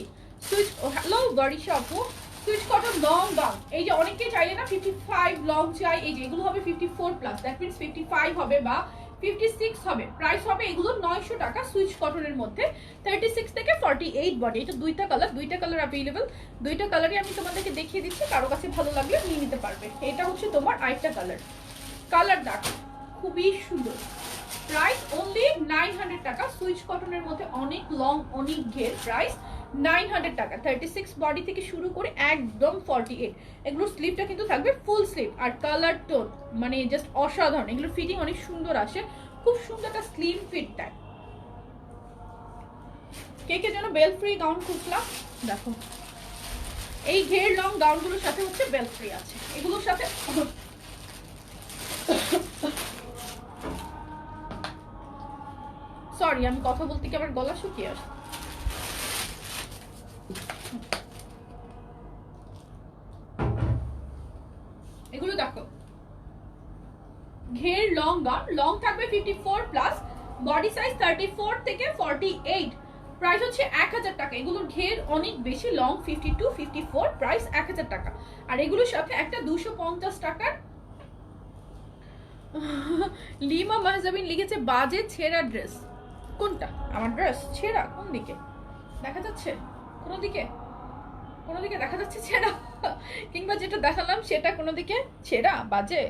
হ্যালো বরিশা আপু, সুইচ কটন লং গাউন। এই যে অনেকেই চাইলে না 55 লং চাই, এই যে এগুলো হবে 54 প্লাস, দ্যাট মিন্স 55 হবে বা 56 হবে। প্রাইস হবে এগুলো 900 টাকা, সুইচ কটনের মধ্যে 36 থেকে 48 বডি। এটা দুইটা কালার অ্যাভেলেবল, দুইটা কালারই আমি তোমাদেরকে দেখিয়ে দিচ্ছি, কারো কাছে ভালো লাগলে নিয়ে নিতে পারবে। এটা হচ্ছে তোমার আরেকটা কালার দেখো, খুবই সুন্দর। প্রাইস অনলি 900 টাকা, সুইচ কটনের মধ্যে অনেক লং, অনেক ঘের, প্রাইস 900 টাকা। 36 বডি থেকে শুরু করে একদম 48, এগুলোর স্লিভটা কিন্তু থাকবে ফুল স্লিভ, আর কালার টোন মানে জাস্ট অসাধারণ। এগুলোর ফিটিং অনেক সুন্দর আসে, খুব সুন্দর একটা স্লিম ফিট টাইপ। কে যেন বেল ফ্রি গাউন খুঁজলাম, দেখো এই ঘের লং গাউনগুলোর সাথে হচ্ছে বেল ফ্রি আছে, এগুলোর সাথে সরি আমি কথা বলতে কি আমার গলা শুকিয়ে আসে। এগুলো দেখো ঘের লং গাউন, লং থাকবে 54 প্লাস, বডি সাইজ 34 থেকে 48, প্রাইস হচ্ছে 1000 টাকা। এগুলোর ঘের অনেক বেশি, লং 52 54, প্রাইস 1000 টাকা। আর এগুলোর সাথে একটা 250 টাকার লিমা মাহজাবিন লিখেছে বাজে ছেঁড়া ড্রেস। কোনটা? আমার ড্রেস ছেঁড়া? কোন দিকে দেখা যাচ্ছে? কোনো দিকে দেখা যাচ্ছে ছেঁড়া? কিংবা যেটা দেখালাম সেটা কোনো দিকে ছেঁড়া বাজে?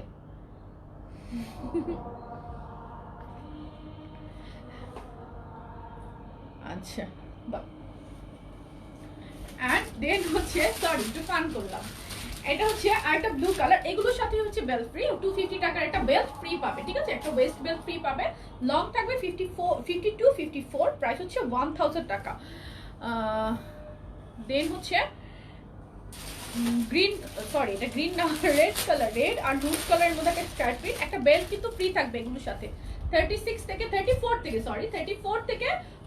আচ্ছা বাহ। অ্যান্ড দেন হচ্ছে সরি একটু ফান করলাম, এটা হচ্ছে আরেকটা ব্লু কালার, এগুলোর সাথে হচ্ছে বেল্ট ফ্রি, 250 টাকার একটা বেল্ট ফ্রি পাবে, ঠিক আছে? একটা ওয়েস্ট বেল্ট ফ্রি পাবে, লং থাকবে 52-54, প্রাইস হচ্ছে 1000 টাকা। দেন হচ্ছে গ্রিন, সরি এটা গ্রিন না, রেড কালার, রেড আর নুড কালারের মধ্যে একটা স্কার্ট প্রিন্ট, একটা বেল্ট কিন্তু ফ্রি থাকবে এগুলোর সাথে। 34 থেকে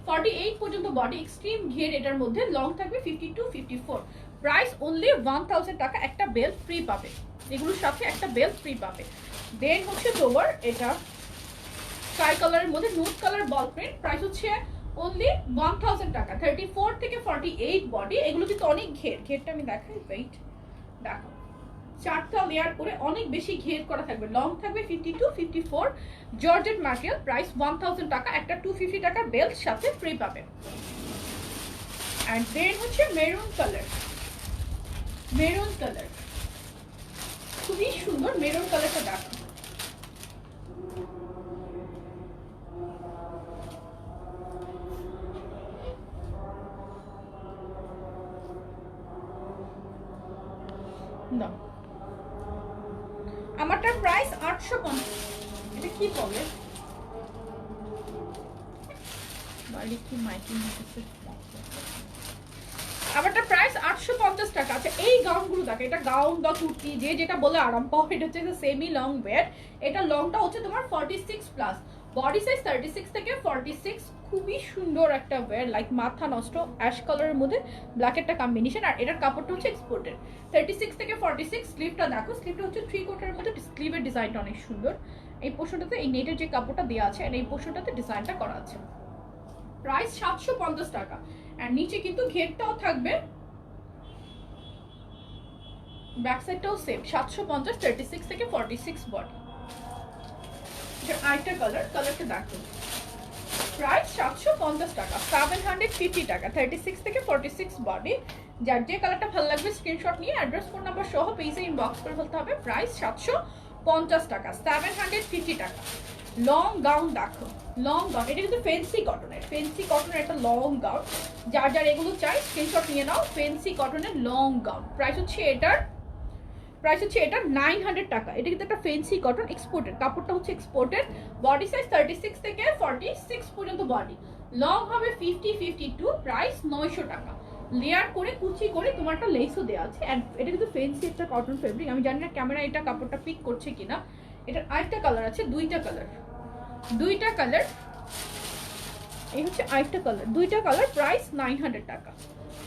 48 পর্যন্ত বডি, এক্সট্রিম ঘের এটার মধ্যে, লং থাকবে 52-54, প্রাইস অনলি 1000 টাকা, একটা বেল্ট ফ্রি পাবে এগুলোর সাথে, একটা বেল্ট ফ্রি পাবে। দেন হচ্ছে লোয়ার, এটা স্কাই কালারের মধ্যে নুড কালার বল প্রিন্ট, প্রাইস হচ্ছে অনলি 1000 টাকা। 34 থেকে 48 বডি, এগুলো কিন্তু অনেক ঘেরটা আমি দেখাই, ওয়েট দেখো, 4টা লেয়ার করে অনেক বেশি ঘের করা থাকবে, লং থাকবে 52-54, জর্জেট ম্যাটেরিয়াল, প্রাইস 1000 টাকা, একটা 250 টাকার বেল্ট সাথে ফ্রি পাবে। এন্ড দেন হচ্ছে মেরুন কালার, খুবই সুন্দর মেরুন কালারটা দেখো, আমারটার প্রাইস 850। এটা কি বলে বাড়ি কি মাইকিং হচ্ছে, আমারটা প্রাইস 850 টাকা। আচ্ছা এই গাউনগুলো দেখো, এটা গাউন বা কুর্তি যে যেটা বলে আরাম পাও, এটা হচ্ছে সেমি লং ওয়্যার, এটা লংটা হচ্ছে তোমার 46 প্লাস, বডি সাইজ 36 থেকে 46, খুবই সুন্দর একটা ওয়্যার, লাইক মাথা নষ্ট, অ্যাশ কালারের মধ্যে ব্ল্যাক একটা কম্বিনেশন, আর এটার কাপড়টা হচ্ছে এক্সপোর্টেড। 36 থেকে 46, স্লিভটা দেখো, স্লিভটা হচ্ছে 3/4 মধ্যে, স্লিভের ডিজাইনটা অনেক সুন্দর, এই পোর্শনটাতে এই নেটের যে কাপড়টা দেওয়া আছে আর এই পোর্শনটাতে ডিজাইনটা করা আছে। প্রাইস 750 টাকা, আর নিচে কিন্তু ঘেরটাও থাকবে, ব্যাক সাইডটাও সেম 750, 36 থেকে 46 বডি। আরেকটা কালারটা দেখো, প্রাইস 750 টাকা, 750 টাকা, 36 থেকে 46 বডি। যার যে কালারটা ভালো লাগবে স্ক্রিনশট নিয়ে অ্যাড্রেস ফোন নাম্বার সহ পেজে ইনবক্স করে ফেলতে হবে। প্রাইস 750 টাকা, 750 টাকা। লং গাউন দেখো, লং গাউন, এটা কিন্তু ফেন্সি কটনের একটা লং গাউন, যার যার এগুলো চাই স্ক্রিনশট নিয়ে নাও। ফেন্সি কটনের লং গাউন, প্রাইস হচ্ছে এটা 900 টাকা। এটা কিন্তু একটা ফেন্সি কটন, এক্সপোর্টেড, কাপড়টা হচ্ছে এক্সপোর্টেড, বডি সাইজ 36 থেকে 46 পর্যন্ত বডি, লং হবে 50-52, প্রাইস 900 টাকা। লেয়ার করে কুচি করে তোমার একটা লেসও দেওয়া আছে, এন্ড এটা কিন্তু ফেন্সি একটা কটন ফেব্রিক, আমি জানি না ক্যামেরা এটা কাপড়টা পিক করছে কিনা। এটার আরেকটা কালার আছে, দুইটা কালার, এই হচ্ছে আরেকটা কালার, দুইটা কালার, প্রাইস 900 টাকা,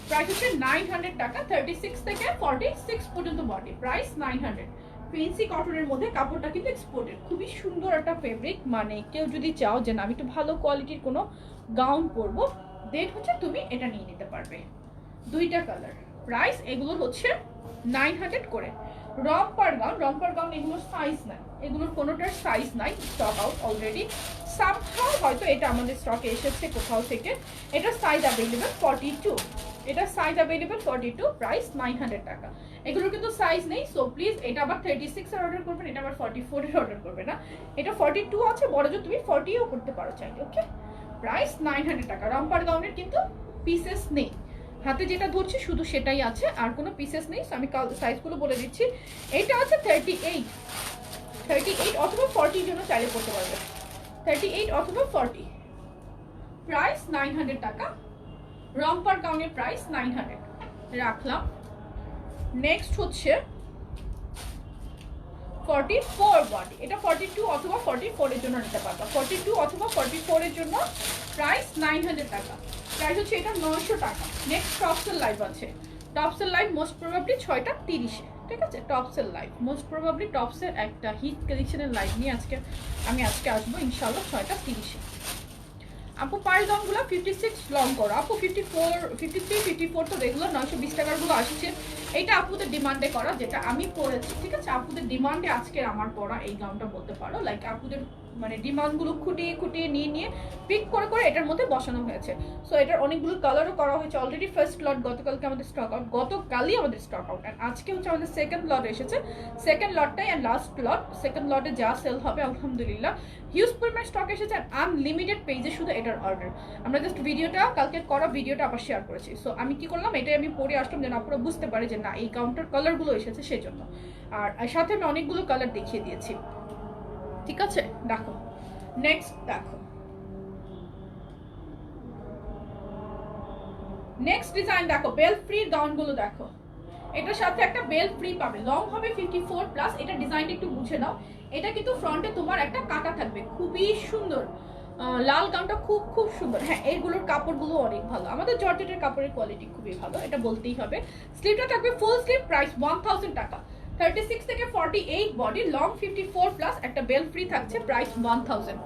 প্রাইস হচ্ছে 900 টাকা। 36 থেকে 46 পর্যন্ত বডি, প্রাইস 900। ফেন্সি কটনের মধ্যে, কাপড়টা কিন্তু এক্সপোর্টেড, খুবই সুন্দর একটা ফেব্রিক, মানে কেউ যদি চাও যে না আমি একটু ভালো কোয়ালিটির কোনো গাউন পরবো, দেন হচ্ছে তুমি এটা নিয়ে নিতে পারবে। দুইটা কালার, প্রাইস এগুলো হচ্ছে 900 করে। রম্পার গাউন এগুলোর সাইজ নাই, এগুলোর কোনোটার সাইজ নাই, স্টক আউট অলরেডি। সামহাউ হয়তো এটা আমাদের স্টকে এসেছে কোথাও থেকে, এটা সাইজ অ্যাভেলেবেল 42, এটা সাইজ অ্যাভেলেবেল 42, প্রাইস 900 টাকা। এগুলোর কিন্তু সাইজ নেই, সো প্লিজ এটা আবার 36 এর অর্ডার করবেন, এটা আবার 44 এর অর্ডার করবে না, এটা 42 আছে, বড় যে তুমি 40ও করতে পারো চাইলে, ওকে। প্রাইস 900 টাকা। রম্পার গাউনের কিন্তু পিসেস নেই, হাতে যেটা ধরছি শুধু সেটাই আছে, আর কোনো পিসেস নেই। আমি সাইজগুলো বলে দিচ্ছি, এটা আছে 38 অথবা 40 জন্য চাইলে করতে পারবে, 38 অথবা 40, প্রাইস 900 টাকা। রম্পার গাউনের প্রাইস 900 রাখলাম। নেক্সট হচ্ছে 44 বডি, এটা 42 অথবা 44 এর জন্য নিতে পারবা, 42 অথবা 44 এর জন্য প্রাইস 900 টাকা, প্রাইস হচ্ছে এটা 900 টাকা। নেক্সট টপসের লাইভ আছে, টপসের লাইভ মোস্ট প্রবাবলি 6টা 30-এ, ঠিক আছে? টপসের লাইভ মোস্ট প্রবাবলি টপসের একটা হিট কালেকশনের লাইভ নিয়ে আমি আজকে আসবো ইনশাআল্লাহ 6টা 30-এ। আপু পায়ের লংগুলো 56 লং করো আপু, 54 53 54 তো রেগুলার 920 টাকার গুলো আসছে। এইটা আপুদের ডিমান্ডে করা, যেটা আমি পরেছি, ঠিক আছে? আপুদের ডিমান্ডে আজকে আমার পরা এই গাউনটা বলতে পারো, লাইক আপুদের মানে ডিমান্ডগুলো খুঁটিয়ে খুঁটিয়ে নিয়ে পিক করে করে এটার মধ্যে বসানো হয়েছে। সো এটার অনেকগুলো কালারও করা হয়েছে অলরেডি। ফার্স্ট লট গতকালকে আমাদের স্টক আউট, গতকালই আমাদের স্টক আউট, অ্যান্ড আজকে হচ্ছে আমাদের সেকেন্ড লট এসেছে। সেকেন্ড লটটাই অ্যান্ড লাস্ট লট। সেকেন্ড লটে যা সেল হবে আলহামদুলিল্লাহ হিউজ পরিমাণ স্টক এসেছে, আনলিমিটেড পেজে শুধু এটার অর্ডার। আমরা জাস্ট ভিডিওটা কালকে করা ভিডিওটা আবার শেয়ার করেছি। সো আমি কি করলাম, এটাই আমি পরে আসলাম যেন আপনারা বুঝতে পারে যে না এই কাউন্টার কালারগুলো এসেছে সেই জন্য। আর সাথে আমি অনেকগুলো কালার দেখিয়ে দিয়েছি, ঠিক আছে? দেখো নেক্সট, দেখো নেক্সট ডিজাইন, দেখো বেল ফ্রি গাউনগুলো দেখো। এটার সাথে একটা বেল ফ্রি পাবে, লং হবে 54 প্লাস। এটা ডিজাইনটা একটু বুঝে নাও। এটা কিন্তু ফ্রন্টে তোমার একটা কাটা থাকবে, খুবই সুন্দর। লাল গাউনটা খুব খুব সুন্দর। হ্যাঁ, এইগুলোর কাপড়গুলো অনেক ভালো, আমাদের জর্জেটের কাপড়ের কোয়ালিটি খুবই ভালো, এটা বলতেই হবে। স্লিভটা থাকবে ফুল স্লিভ, প্রাইস 1000 টাকা। 36 থেকে 48 বডি, লং 54 প্লাস, একটা বেল ফ্রি থাকছে, প্রাইস 1000।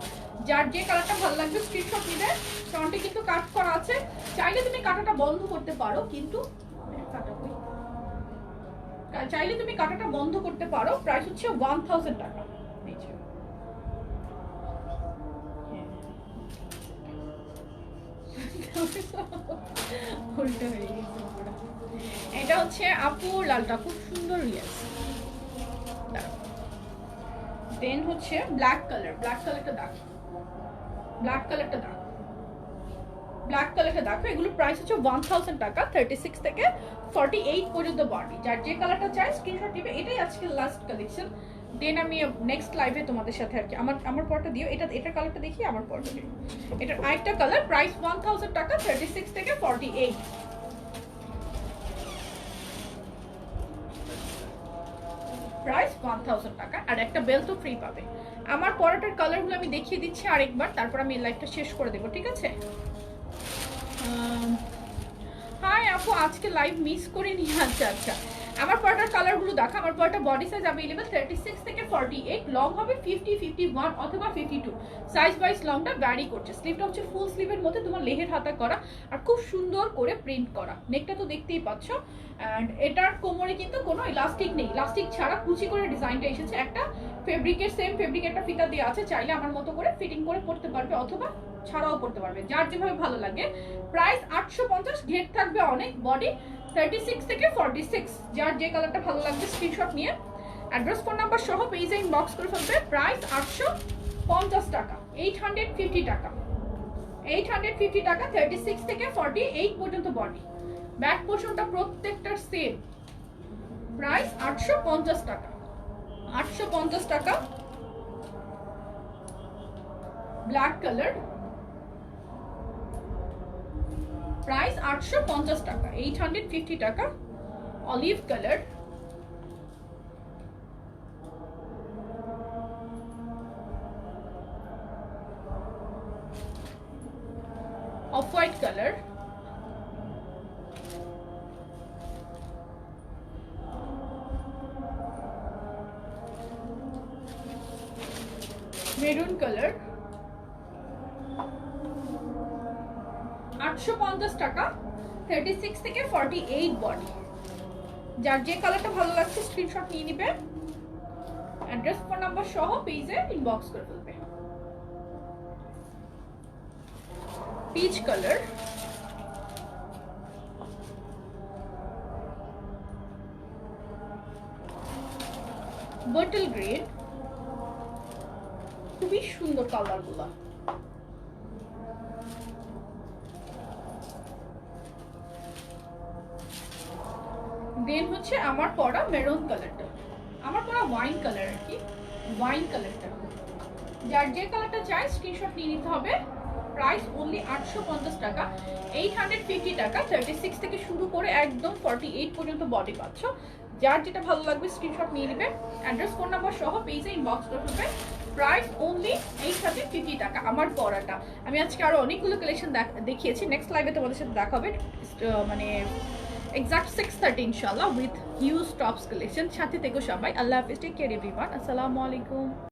যার যে কালারটা ভালো লাগবে স্ক্রিনশট নিবে। ফ্রন্টে কিন্তু কাট করা আছে, চাইলে তুমি কাটাটা বন্ধ করতে পারো, কিন্তু চাইলে তুমি কাটাটা বন্ধ করতে পারো। প্রাইস হচ্ছে 1000 টাকা। এটা হচ্ছে আপুর লালটা, খুব সুন্দর রিয়াজ। দেন হচ্ছে ব্ল্যাক কালার, ব্ল্যাক কালারটা দেখো, ব্ল্যাক কালারটা দেখো, ব্ল্যাক কালারটা দেখো। এগুলো প্রাইস হচ্ছে 1000 টাকা। 36 থেকে 48 পর্যন্ত বডি, যার যে কালারটা চাই স্ক্রিনশট দিবে। এটাই আজকে লাস্ট কালেকশন। দেন আমি নেক্সট লাইভে তোমাদের সাথে আর কি আমার পরটা দিও। এটার কালারটা দেখি, আমার পরটা দিও। এটার আরেকটা কালার, প্রাইস 1000 টাকা। 36 থেকে 48, প্রাইস 1000 টাকা। আর একটা বেল তো ফ্রি পাবে। আমার পরটার কালারগুলো আমি দেখিয়ে দিচ্ছি আরেকবার, তারপর আমি লাইভটা শেষ করে দেবো, ঠিক আছে? হাই আপু, আজকে লাইভ মিস করে নিয়ে। আচ্ছা আচ্ছা, আমার পরটার কালারগুলো দেখো। আমার পরটা বডি সাইজ अवेलेबल 36 থেকে 48, লং হবে 50, 51 অথবা 52। সাইজ ওয়াইজ লংটা ভ্যারি করছে। স্লিভটা হচ্ছে ফুল স্লিভের মধ্যে তোমার লেহের হাতা করা আর খুব সুন্দর করে প্রিন্ট করা। নেকটা তো দেখতেই পাচ্ছ। অ্যান্ড এটার কোমরে কিন্তু কোনো ইলাস্টিক নেই, ইলাস্টিক ছাড়া কুচি করে ডিজাইনটা এসেছে। একটা ফেব্রিকের সেম ফেব্রিক একটা ফিতা দেওয়া আছে, চাইলে আমার মতো করে ফিটিং করে পরতে পারবে অথবা ছাড়াও করতে পারবে, যার যেভাবে ভালো লাগে। প্রাইস 850, ঘের থাকবে অনেক, বডি 36 থেকে 46, যার যে কালারটা ভালো লাগবে স্ক্রিনশট নিয়ে অ্যাড্রেস ফোন নাম্বার সহ পেজে ইনবক্স করে ফেলবে। প্রাইস 850 টাকা, 850 টাকা, 850 টাকা। 36 থেকে 48 পর্যন্ত বডি, ব্যাক পোর্শনটা প্রত্যেকটার সেম। প্রাইস 850 টাকা, 850 টাকা। ব্ল্যাক কালার, প্রাইস 850 টাকা, 850 টাকা। Olive colour, off white colour, maroon colour, 850 টাকা। 36 থেকে 48 বডি, যার যে কালারটা ভালো লাগছে স্ক্রিনশট নিয়ে নিবে, অ্যাড্রেস ফোন নাম্বার সহ পেজে ইনবক্স করে ফেলবে। পিচ কালার, বটল গ্রিন, খুবই সুন্দর কালারগুলো। দেন হচ্ছে আমার পরা মেরুন কালারটা, আমার পরা ওয়াইন কালার আর কি, ওয়াইন কালারটা। যার যে কালারটা চাই স্ক্রিনশট নিয়ে নিতে হবে। প্রাইস অনলি 850 টাকা, 850 টাকা। 36 থেকে শুরু করে একদম 48 পর্যন্ত বডি পাচ্ছ, যার যেটা ভালো লাগবে স্ক্রিনশট নিয়ে নেবে, অ্যাড্রেস ফোন নাম্বার সহ পেজে ইনবক্স করে ফেলবে। প্রাইস অনলি 850 টাকা। আমার পরাটা আমি আজকে আরো অনেকগুলো কালেকশন দেখিয়েছি, নেক্সট লাইভে তোমাদের সাথে দেখা হবে মানে এক্সাক্ট 6:30 ইনশাআল্লাহ উইথ হিউজ টপস কালেকশন। সাথে থেকো সবাই। আল্লাহ হাফেজ, টেক কেয়ার এভরিওয়ান, আসসালামু আলাইকুম।